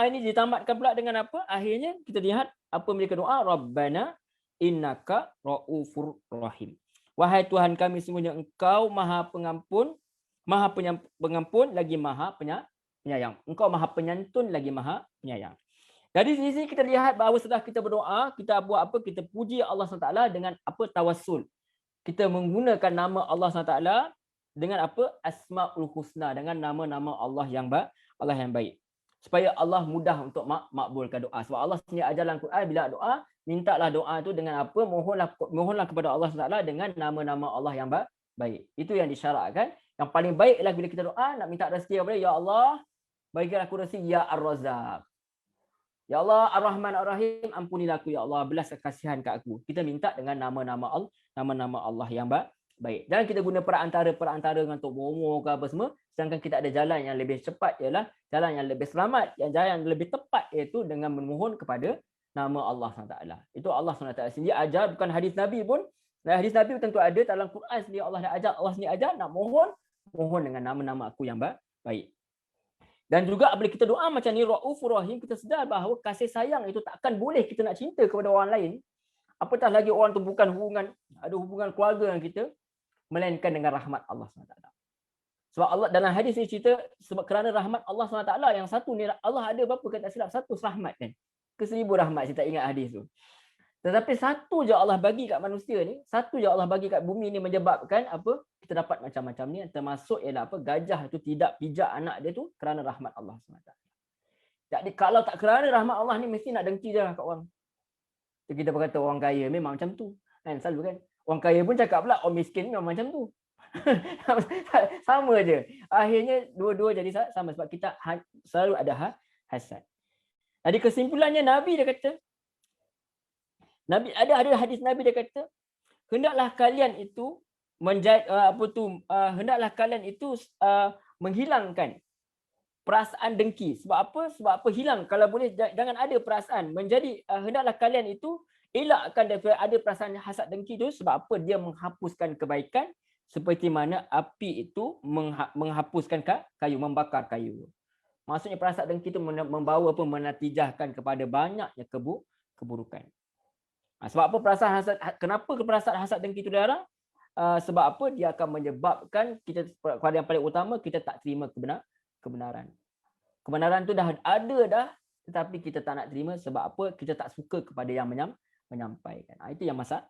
ini ditamatkan pula dengan apa? Akhirnya kita lihat apa mereka doa, Rabbana innaka raufur rahim. Wahai Tuhan kami, sesungguhnya Engkau Maha Pengampun lagi Maha Penyayang. Engkau Maha Penyantun lagi Maha Penyayang. Dari sini kita lihat bahawa setelah kita berdoa, kita buat apa? Kita puji Allah SWT dengan apa? Tawassul. Kita menggunakan nama Allah SWT dengan apa? Asmaul Husna, dengan nama-nama Allah yang baik. Supaya Allah mudah untuk makbulkan doa. Sebab Allah sendiri ajar dalam Quran, bila doa, mintalah doa itu dengan apa? Mohonlah kepada Allah SWT dengan nama-nama Allah yang baik. Itu yang disyaratkan. Yang paling baik ialah bila kita doa, nak minta rezeki kepada Ya Allah, bagilah aku rezeki Ya Ar-Razzaq. Ya Allah Ar-Rahman Ar-Rahim, ampunilah aku Ya Allah, belas kasihan kat aku. Kita minta dengan nama-nama Allah yang baik. Dan kita guna perantara dengan bomo ke apa semua, sedangkan kita ada jalan yang lebih cepat, ialah jalan yang lebih selamat, yang jalan yang lebih tepat, iaitu dengan memohon kepada nama Allah SWT. Itu Allah SWT sendiri ajar, bukan hadis Nabi pun. Hadis Nabi tentu ada, dalam Quran sendiri Allah sendiri ajar nak mohon dengan nama-nama aku yang baik. Dan juga bila kita doa macam ni, Raufur Rahim, kita sedar bahawa kasih sayang itu takkan boleh kita nak cinta kepada orang lain. Apatah lagi orang tu bukan ada hubungan keluarga dengan kita, melainkan dengan rahmat Allah SWT. Sebab Allah dalam hadis ini cerita, sebab kerana rahmat Allah SWT yang satu ni, Allah ada berapa kata silap, 100 rahmat kan. Ke 1000 rahmat, saya tak ingat hadis tu. Tetapi satu je Allah bagi kat manusia ni, satu je Allah bagi kat bumi ni, menyebabkan apa? Kita dapat macam-macam ni. Termasuk ialah apa? Gajah tu tidak pijak anak dia tu kerana rahmat Allah SWT. Jadi kalau tak kerana rahmat Allah ni, mesti nak dengki je kat orang. Kita berkata orang kaya memang macam tu. Kan selalu kan. Orang kaya pun cakap pula orang miskin memang macam tu. Sama je. Akhirnya dua-dua jadi sama sebab kita selalu ada hasad. Jadi kesimpulannya Nabi dia kata, Nabi ada hadis Nabi dia kata, hendaklah kalian itu hendaklah kalian itu menghilangkan perasaan dengki. Sebab apa? Sebab apa hilang? Kalau boleh jangan ada perasaan. Hendaklah kalian itu elakkan daripada ada perasaan hasad dengki itu. Sebab apa? Dia menghapuskan kebaikan seperti mana api itu menghapuskan kayu, membakar kayu. Maksudnya perasaan dengki itu membawa menatijahkan kepada banyaknya keburukan. Sebab apa perasaan hasad? Kenapa perasaan hasad dengki itu dilarang? Sebab apa? Dia akan menyebabkan kita, pada yang paling utama, kita tak terima kebenaran. Kebenaran tu dah ada dah, tetapi kita tak nak terima sebab apa? Kita tak suka kepada yang menyampaikan. Itu yang masalah.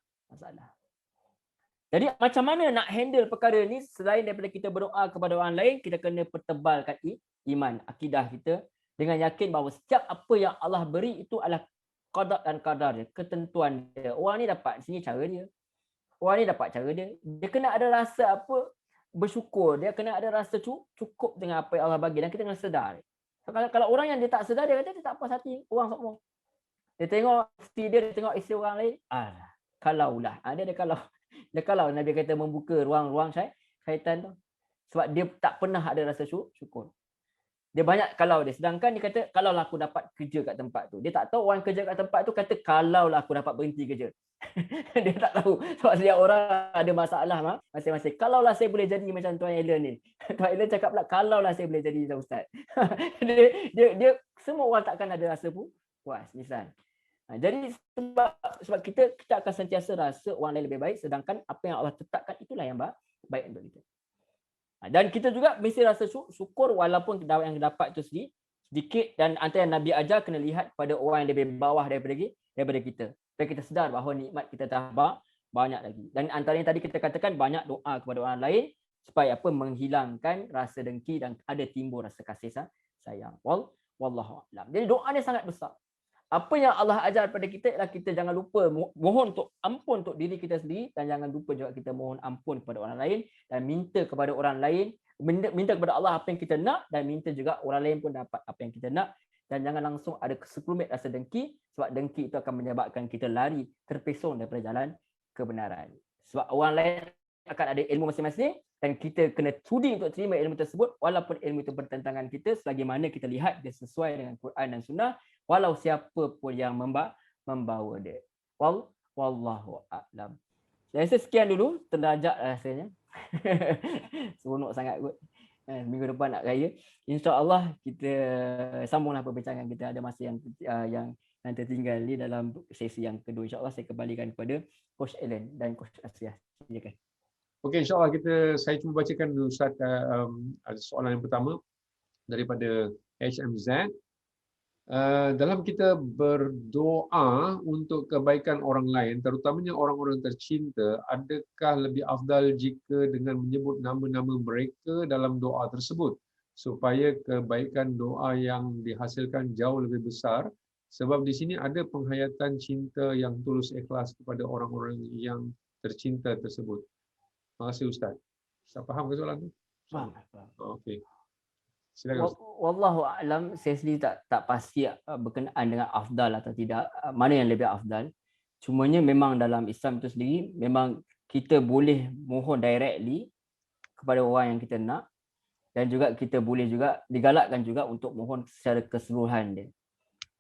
Jadi macam mana nak handle perkara ni selain daripada kita berdoa kepada orang lain, kita kena pertebalkan iman, akidah kita dengan yakin bahawa setiap apa yang Allah beri itu adalah qada dan qadar dia, ketentuan dia. Orang ni dapat sini cara dia. Orang ni dapat cara dia. Dia kena ada rasa apa? Bersyukur. Dia kena ada rasa cukup dengan apa yang Allah bagi dan kita kena sedar. Kalau orang yang dia tak sedar, dia kata dia tak puas hati orang semua. Dia tengok isteri dia tengok isteri orang lain. Kalaulah. Dia ada kalau. Dia kalau Nabi kata membuka ruang-ruang syaitan tu. Sebab dia tak pernah ada rasa syukur. Dia banyak kalau dia. Sedangkan dia kata, kalaulah aku dapat kerja kat tempat tu. Dia tak tahu orang kerja kat tempat tu kata, kalaulah aku dapat berhenti kerja. Dia tak tahu. Sebab setiap orang ada masalah masing-masing. Kalaulah saya boleh jadi macam Tuan Ellen ni. Tuan Ellen cakap pula, kalaulah saya boleh jadi macam Ustaz. dia semua orang takkan ada rasa puas. Misal. Jadi sebab kita akan sentiasa rasa orang lain lebih baik. Sedangkan apa yang Allah tetapkan itulah yang baik untuk kita. Dan kita juga mesti rasa syukur walaupun yang dapat itu sedikit, dan antara yang Nabi ajar kena lihat pada orang yang lebih bawah daripada kita. Supaya kita sedar bahawa nikmat kita dah banyak lagi. Dan antaranya tadi kita katakan banyak doa kepada orang lain supaya apa? Menghilangkan rasa dengki dan ada timbul rasa kasih sayang. Wallahu a'lam. Jadi doa ni sangat besar. Apa yang Allah ajar pada kita ialah kita jangan lupa mohon untuk ampun untuk diri kita sendiri, dan jangan lupa juga kita mohon ampun kepada orang lain dan minta kepada orang lain, minta kepada Allah apa yang kita nak, dan minta juga orang lain pun dapat apa yang kita nak. Dan jangan langsung ada sekelumit rasa dengki, sebab dengki itu akan menyebabkan kita lari terpesong daripada jalan kebenaran. Sebab orang lain akan ada ilmu masing-masing dan kita kena sudi untuk terima ilmu tersebut walaupun ilmu itu bertentangan kita, selagi mana kita lihat dia sesuai dengan Quran dan Sunnah, walau siapa pun yang membawa dia. Wallahu a'lam. Saya rasa sekian dulu, terlajak rasanya. Seronok sangat kot. Minggu depan nak raya. InsyaAllah kita sambunglah perbincangan kita. Ada masa yang nanti tinggal ni dalam sesi yang kedua. InsyaAllah saya kembalikan kepada Coach Ellen dan Coach Asriah. Silakan. Okey, insyaAllah saya cuba bacakan dulu Ustaz soalan yang pertama daripada HMZ. Dalam kita berdoa untuk kebaikan orang lain, terutamanya orang-orang tercinta, adakah lebih afdal jika dengan menyebut nama-nama mereka dalam doa tersebut supaya kebaikan doa yang dihasilkan jauh lebih besar? Sebab di sini ada penghayatan cinta yang tulus ikhlas kepada orang-orang yang tercinta tersebut. Terima kasih Ustaz. Ustaz faham ke soalan tu? Faham. Okey. Silakan. Wallahu a'lam, saya sendiri tak pasti berkenaan dengan afdal atau tidak, mana yang lebih afdal. Cumanya memang dalam Islam itu sendiri memang kita boleh mohon directly kepada orang yang kita nak, dan juga kita boleh juga digalakkan juga untuk mohon secara keseluruhan dia.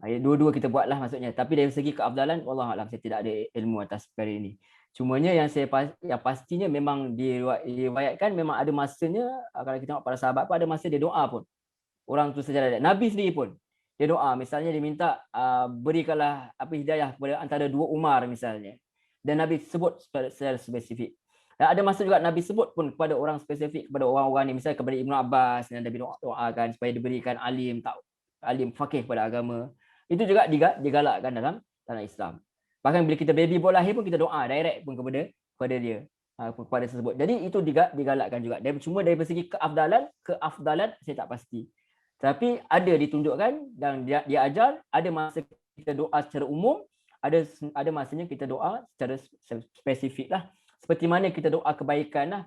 Dua-dua kita buatlah maksudnya. Tapi dari segi keafdalan, wallahu a'lam, saya tidak ada ilmu atas perkara ini. Cumanya yang pastinya memang diriwayatkan memang ada masanya, kalau kita tengok para sahabat pun ada masa dia doa pun. Orang tu sejarah Nabi sendiri pun dia doa, misalnya dia minta berikanlah hidayah kepada antara dua Umar misalnya. Dan Nabi sebut secara spesifik. Dan ada masa juga Nabi sebut pun kepada orang spesifik, kepada orang-orang ni, misalnya kepada Ibnu Abbas, dan Nabi doakan supaya diberikan alim faqih pada agama. Itu juga digalakkan dalam Islam. Bahkan bila kita baby baru lahir pun kita doa direct pun kepada dia, kepada tersebut. Jadi itu digalakkan juga. Dan cuma dari segi keafdalan saya tak pasti. Tapi ada ditunjukkan dan dia ajar, ada masa kita doa secara umum, ada masanya kita doa secara spesifik lah. Seperti mana kita doa kebaikan lah.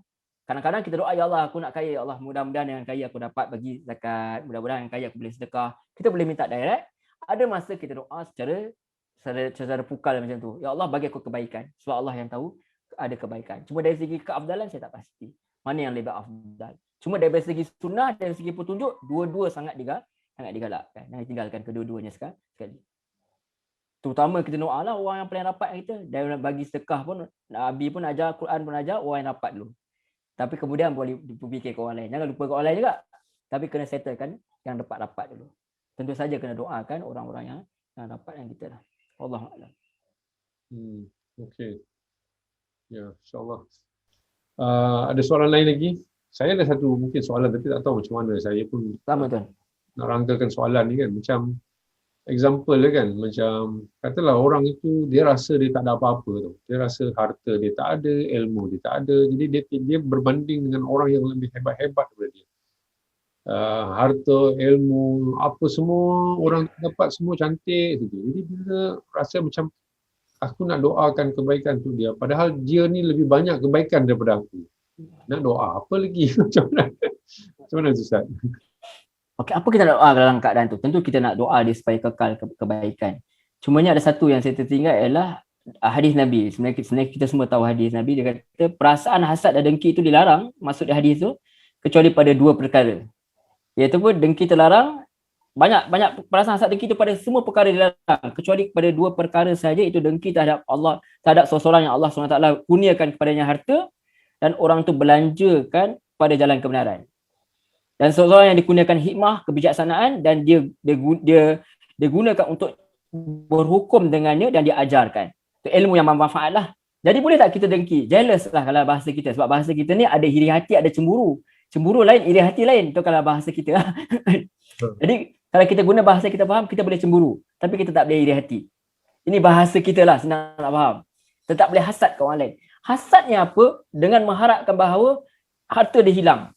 Kadang-kadang kita doa, ya Allah aku nak kaya, ya Allah mudah-mudahan dengan kaya aku dapat bagi zakat, mudah-mudahan dengan kaya aku boleh sedekah. Kita boleh minta direct. Ada masa kita doa secara pukal macam tu. Ya Allah bagi aku kebaikan. Sebab Allah yang tahu ada kebaikan. Cuma dari segi keafdalan saya tak pasti. Mana yang lebih afdal. Cuma dari segi sunnah, dari segi petunjuk, dua-dua sangat digalakkan. Jangan tinggalkan kedua-duanya sekali. Terutama kita doa lah orang yang paling rapat kita. Dan bagi sedekah pun, Nabi pun ajar, Quran pun ajar, orang yang rapat dulu. Tapi kemudian boleh fikir ke orang lain. Jangan lupa ke orang lain juga. Tapi kena settlekan yang rapat-rapat dulu. Tentu saja kena doakan orang-orang yang rapat yang kita lah. Wallahualam. Okey. Ya, insyaAllah. Ada soalan lain lagi? Saya ada satu mungkin soalan tapi tak tahu macam mana. Saya pun Sama tuan. nak rangkakan soalan ni kan. Macam example lah kan. Macam katalah orang itu dia rasa dia tak ada apa-apa tu. Dia rasa harta dia tak ada, ilmu dia tak ada. Jadi dia berbanding dengan orang yang lebih hebat-hebat daripada dia. Harta, ilmu, apa semua orang dapat semua cantik saja. Jadi bila rasa macam aku nak doakan kebaikan tu dia, padahal dia ni lebih banyak kebaikan daripada aku. Nak doa apa lagi? Macam mana Ustaz? Okey, apa kita nak doa dalam keadaan tu? Tentu kita nak doa dia supaya kekal kebaikan. Cumanya ada satu yang saya tertinggal ialah hadis Nabi. Sebenarnya kita semua tahu hadis Nabi. Dia kata perasaan hasad dan dengki itu dilarang, maksud di hadis tu, kecuali pada dua perkara. Iaitu pun dengki terlarang, banyak perasaan hasad dengki itu pada semua perkara dilarang, kecuali pada dua perkara saja, itu dengki terhadap Allah, terhadap seseorang yang Allah SWT kurniakan kepadanya harta dan orang tu belanjakan pada jalan kebenaran. Dan seseorang yang dikurniakan hikmah, kebijaksanaan dan dia gunakan untuk berhukum dengannya dan dia ajarkan. Itu ilmu yang bermanfaat lah. Jadi boleh tak kita dengki? Jealous lah kalau bahasa kita. Sebab bahasa kita ni ada iri hati, ada cemburu. Cemburu lain, iri hati lain. Itu kalau bahasa kita. Jadi kalau kita guna bahasa kita faham, kita boleh cemburu. Tapi kita tak boleh iri hati. Ini bahasa kita lah, senang nak faham. Kita tak boleh hasad ke orang lain. Hasadnya apa? Dengan mengharapkan bahawa harta dia hilang.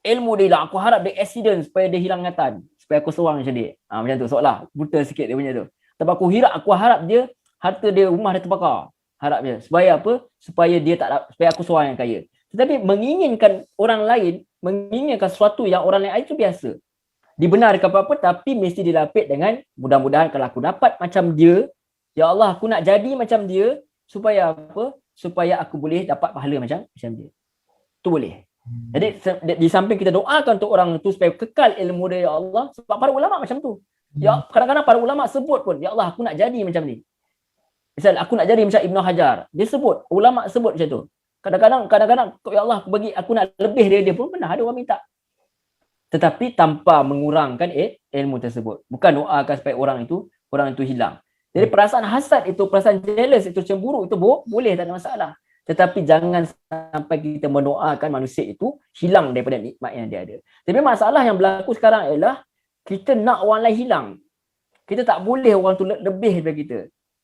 Ilmu dia hilang. Aku harap dia accident supaya dia hilang ingatan. Supaya aku seorang macam dia. Macam tu. Seolah buta sikit dia punya tu. Tapi aku harap dia, harta dia, rumah dia terbakar. Harap dia. Supaya apa? Supaya dia tak, supaya aku seorang yang kaya. Tetapi menginginkan orang lain, menginginkan sesuatu yang orang lain itu biasa. Dibenarkan apa-apa, tapi mesti dilapik dengan mudah-mudahan kalau aku dapat macam dia, ya Allah aku nak jadi macam dia, supaya apa? Supaya aku boleh dapat pahala macam dia. Itu boleh. Jadi di samping kita doakan untuk orang itu supaya kekal ilmu dia, ya Allah, sebab para ulama macam tu. Ya, kadang-kadang para ulama sebut pun, ya Allah aku nak jadi macam ni. Misal aku nak jadi macam Ibnu Hajar, dia sebut, ulama sebut macam tu. Kadang-kadang ya Allah aku nak lebih dari dia pun pernah ada orang minta. Tetapi tanpa mengurangkan ilmu tersebut. Bukan doakan supaya orang itu hilang. Jadi perasaan hasad itu, perasaan jealous itu, cemburu itu boleh, tak ada masalah. Tetapi jangan sampai kita mendoakan manusia itu hilang daripada nikmat yang dia ada. Tapi masalah yang berlaku sekarang ialah kita nak orang lain hilang. Kita tak boleh orang tu lebih daripada kita.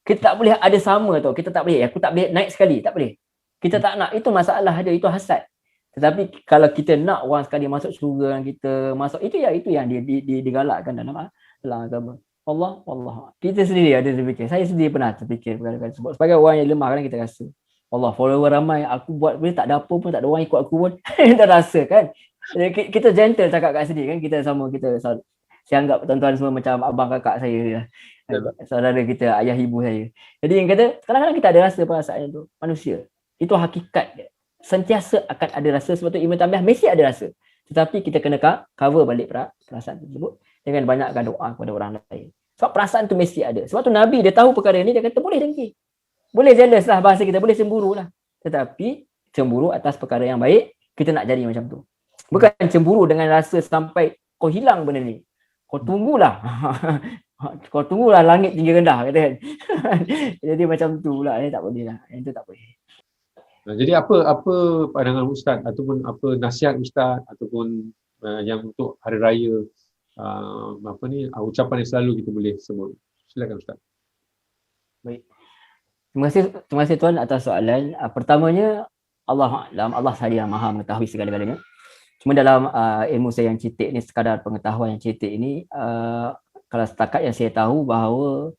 Kita tak boleh ada sama tau. Kita tak boleh. Aku tak boleh naik sekali. Tak boleh. Kita tak nak. Itu masalah dia. Itu hasad. Tetapi kalau kita nak orang sekali masuk syurga dan kita masuk, itu yang digalakkan dalam agama. Allah. Kita sendiri ada terfikir. Saya sendiri pernah terfikir perkara-perkara sebab sebagai orang yang lemah kadang kita rasa Allah, follower ramai, aku buat boleh tak ada apa pun, tak ada orang ikut aku pun. Kita rasa kan. Kita gentle cakap kat sini kan. Kita saya anggap tuan-tuan semua macam abang kakak saya. Saudara kita, ayah ibu saya. Jadi yang kata, kadang-kadang kita ada rasa perasaan itu. Manusia. Itu hakikat dia. Sentiasa akan ada rasa. Sebab tu Ibn Taymiyah mesti ada rasa. Tetapi kita kena cover balik perasaan tersebut dengan banyakkan doa kepada orang lain. Sebab perasaan tu mesti ada. Sebab tu Nabi dia tahu perkara ini, dia kata boleh dengki. Boleh jealous lah bahasa kita, boleh cemburu lah. Tetapi cemburu atas perkara yang baik, kita nak jadi macam tu. Bukan cemburu dengan rasa sampai kau hilang benda ni. Kau tunggulah. Kau tunggulah langit tinggi rendah, kata kan. Jadi macam tu lah, tak boleh lah. Yang tu tak boleh. Jadi apa pandangan Ustaz ataupun apa nasihat Ustaz ataupun yang untuk hari raya ucapan yang selalu kita boleh sebut. Silakan Ustaz. Baik. Terima kasih Tuan atas soalan. Pertamanya, Allah sahaja yang maha mengetahui segala-galanya. Cuma dalam ilmu saya yang cetek ni, sekadar pengetahuan yang cetek ini, kalau setakat yang saya tahu bahawa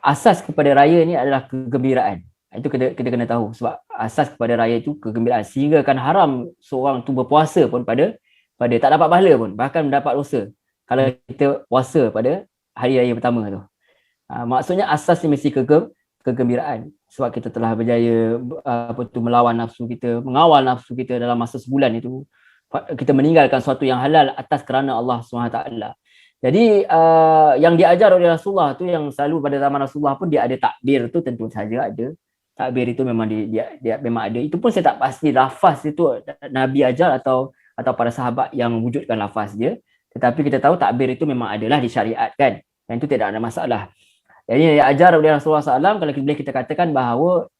asas kepada raya ni adalah kegembiraan. Itu kita kena tahu, sebab asas kepada raya itu kegembiraan, sehingga kan haram seorang tu berpuasa pun pada tak dapat pahala pun, bahkan mendapat dosa kalau kita puasa pada hari raya pertama tu. Maksudnya asasnya mesti kegembiraan, sebab kita telah berjaya melawan nafsu kita, mengawal nafsu kita dalam masa sebulan itu. Kita meninggalkan sesuatu yang halal atas kerana Allah SWT. Jadi yang diajar oleh Rasulullah tu, yang selalu pada zaman Rasulullah pun dia ada takbir tu, tentu saja ada. Takbir itu memang dia memang ada. Itu pun saya tak pasti lafaz itu Nabi ajar atau para sahabat yang wujudkan lafaz dia. Tetapi kita tahu takbir itu memang adalah disyariatkan. Dan itu tidak ada masalah. Jadi yang diajar oleh Rasulullah SAW, kalau boleh kita katakan bahawa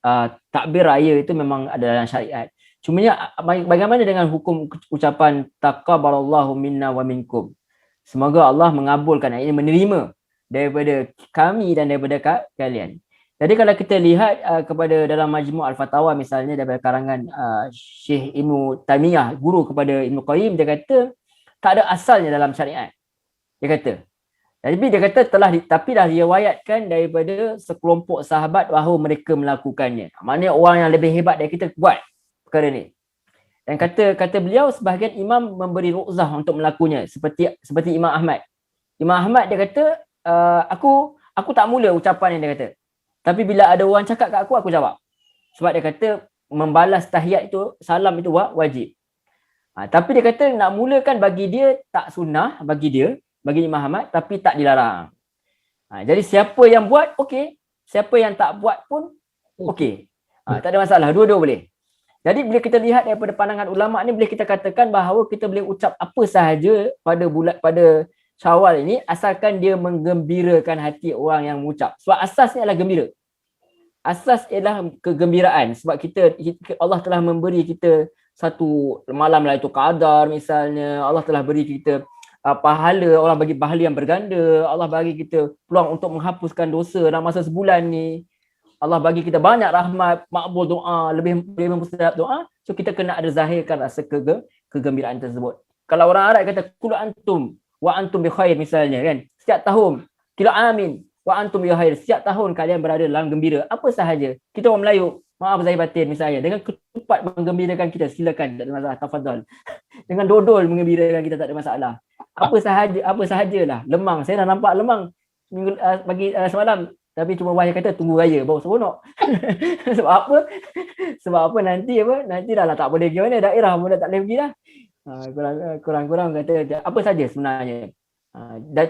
takbir raya itu memang adalah syariat. Cumanya bagaimana dengan hukum ucapan taqabbalallahu minna wa minkum? Semoga Allah mengabulkan, ini menerima daripada kami dan daripada kalian. Jadi kalau kita lihat kepada dalam Majmu' Al-Fatawa misalnya, daripada karangan Syekh Ibnu Taimiyah, guru kepada Ibnu Qayyim, dia kata tak ada asalnya dalam syariat. Dia kata. Jadi dia kata tapi dah diriwayatkan daripada sekelompok sahabat bahawa mereka melakukannya. Maknanya orang yang lebih hebat dari kita buat perkara ni. Dan kata beliau, sebahagian imam memberi rukhsah untuk melakukannya, seperti Imam Ahmad. Imam Ahmad dia kata, aku tak mula ucapan yang dia kata. Tapi bila ada orang cakap kat aku jawab. Sebab dia kata membalas tahiyat itu, salam itu wajib. Tapi dia kata nak mulakan bagi dia tak sunnah, bagi Imam Ahmad, tapi tak dilarang. Jadi siapa yang buat, okey. Siapa yang tak buat pun, okey. Tak ada masalah, dua-dua boleh. Jadi bila kita lihat daripada pandangan ulama' ni, boleh kita katakan bahawa kita boleh ucap apa sahaja pada Syawal ini, asalkan dia menggembirakan hati orang yang mengucap. Sebab asasnya adalah gembira. Asas ialah kegembiraan. Sebab Allah telah memberi kita satu malam Lailatul Qadar misalnya. Allah telah beri kita pahala, Allah bagi pahala yang berganda. Allah bagi kita peluang untuk menghapuskan dosa dalam masa sebulan ni. Allah bagi kita banyak rahmat, makbul doa, lebih mustajab doa. So kita kena ada zahirkan rasa kegembiraan tersebut. Kalau orang Arab kata kul antum wa antum bi khair misalnya kan. Setiap tahun kila amin wa antum bi khair. Setiap tahun kalian berada dalam gembira. Apa sahaja. Kita orang Melayu, maaf zahir batin misalnya, dengan ketupat menggembirakan kita, silakan, tak ada masalah, tafadhal. Dengan dodol menggembirakan kita, tak ada masalah. Apa sahajalah. Lemang, saya dah nampak lemang pagi semalam. Tapi cuma wahai kata tunggu raya baru seronok. Sebab apa nanti dah lah tak boleh pergi mana, daerah pun dah tak boleh pergi dah. Kurang-kurang kata apa saja sebenarnya.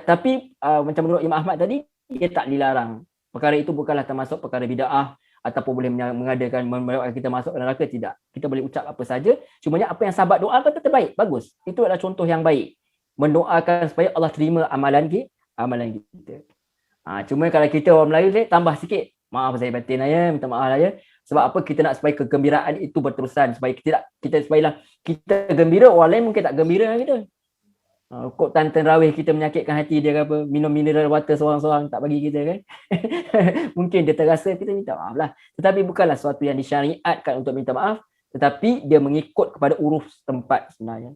Tapi macam menurut Imam Ahmad tadi, dia tak dilarang. Perkara itu bukanlah termasuk perkara bid'ah ataupun boleh mengadakan membawa kita masuk ke neraka, tidak. Kita boleh ucap apa saja. Cumanya apa yang sahabat doakan tetap baik, bagus. Itu adalah contoh yang baik. Mendoakan supaya Allah terima amalan kita. Cuma kalau kita orang Melayu tambah sikit, maaf saya batin saya, minta maaf saya. Sebab apa? Kita nak supaya kegembiraan itu berterusan, supaya supaya kita gembira, orang lain mungkin tak gembira dengan kita. Kok terawih kita menyakitkan hati dia ke apa, minum mineral water seorang-seorang tak bagi kita kan. Mungkin dia terasa, kita minta maaf lah. Tetapi bukanlah sesuatu yang disyariatkan untuk minta maaf, tetapi dia mengikut kepada uruf tempat sebenarnya.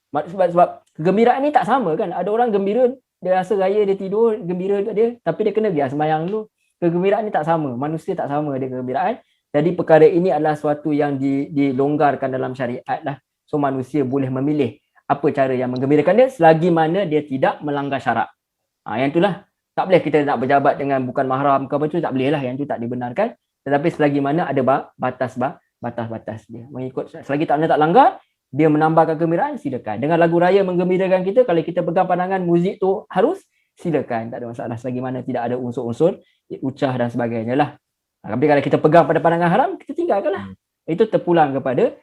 Sebab kegembiraan ni tak sama kan. Ada orang gembira, dia rasa raya, dia tidur, gembira kat dia, tapi dia kena biar sembahyang dulu. Kegembiraan ni tak sama, manusia tak sama dia kegembiraan. Jadi perkara ini adalah sesuatu yang dilonggarkan dalam syariat lah. So manusia boleh memilih apa cara yang menggembirakan dia selagi mana dia tidak melanggar syarak. Yang itulah, tak boleh kita nak berjabat dengan bukan mahram ke apa tu, tak boleh lah, yang tu tak dibenarkan. Tetapi selagi mana ada batas-batas dia. Mengikut selagi tak langgar, dia menambahkan kegembiraan, silakan. Dengan lagu raya menggembirakan kita, kalau kita pegang pandangan muzik tu harus, silakan, tak ada masalah selagi mana tidak ada unsur-unsur ucah dan sebagainya lah. Tapi kalau kita pegang pada pandangan haram, kita tinggalkanlah. Itu terpulang kepada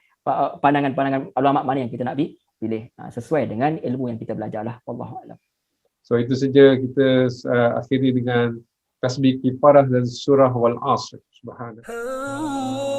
pandangan-pandangan ulama mana yang kita nak pilih, sesuai dengan ilmu yang kita belajarlah. Wallahu a'lam. So itu saja kita akhiri dengan tasbih kifarah dan surah wal asr. Subhanallah.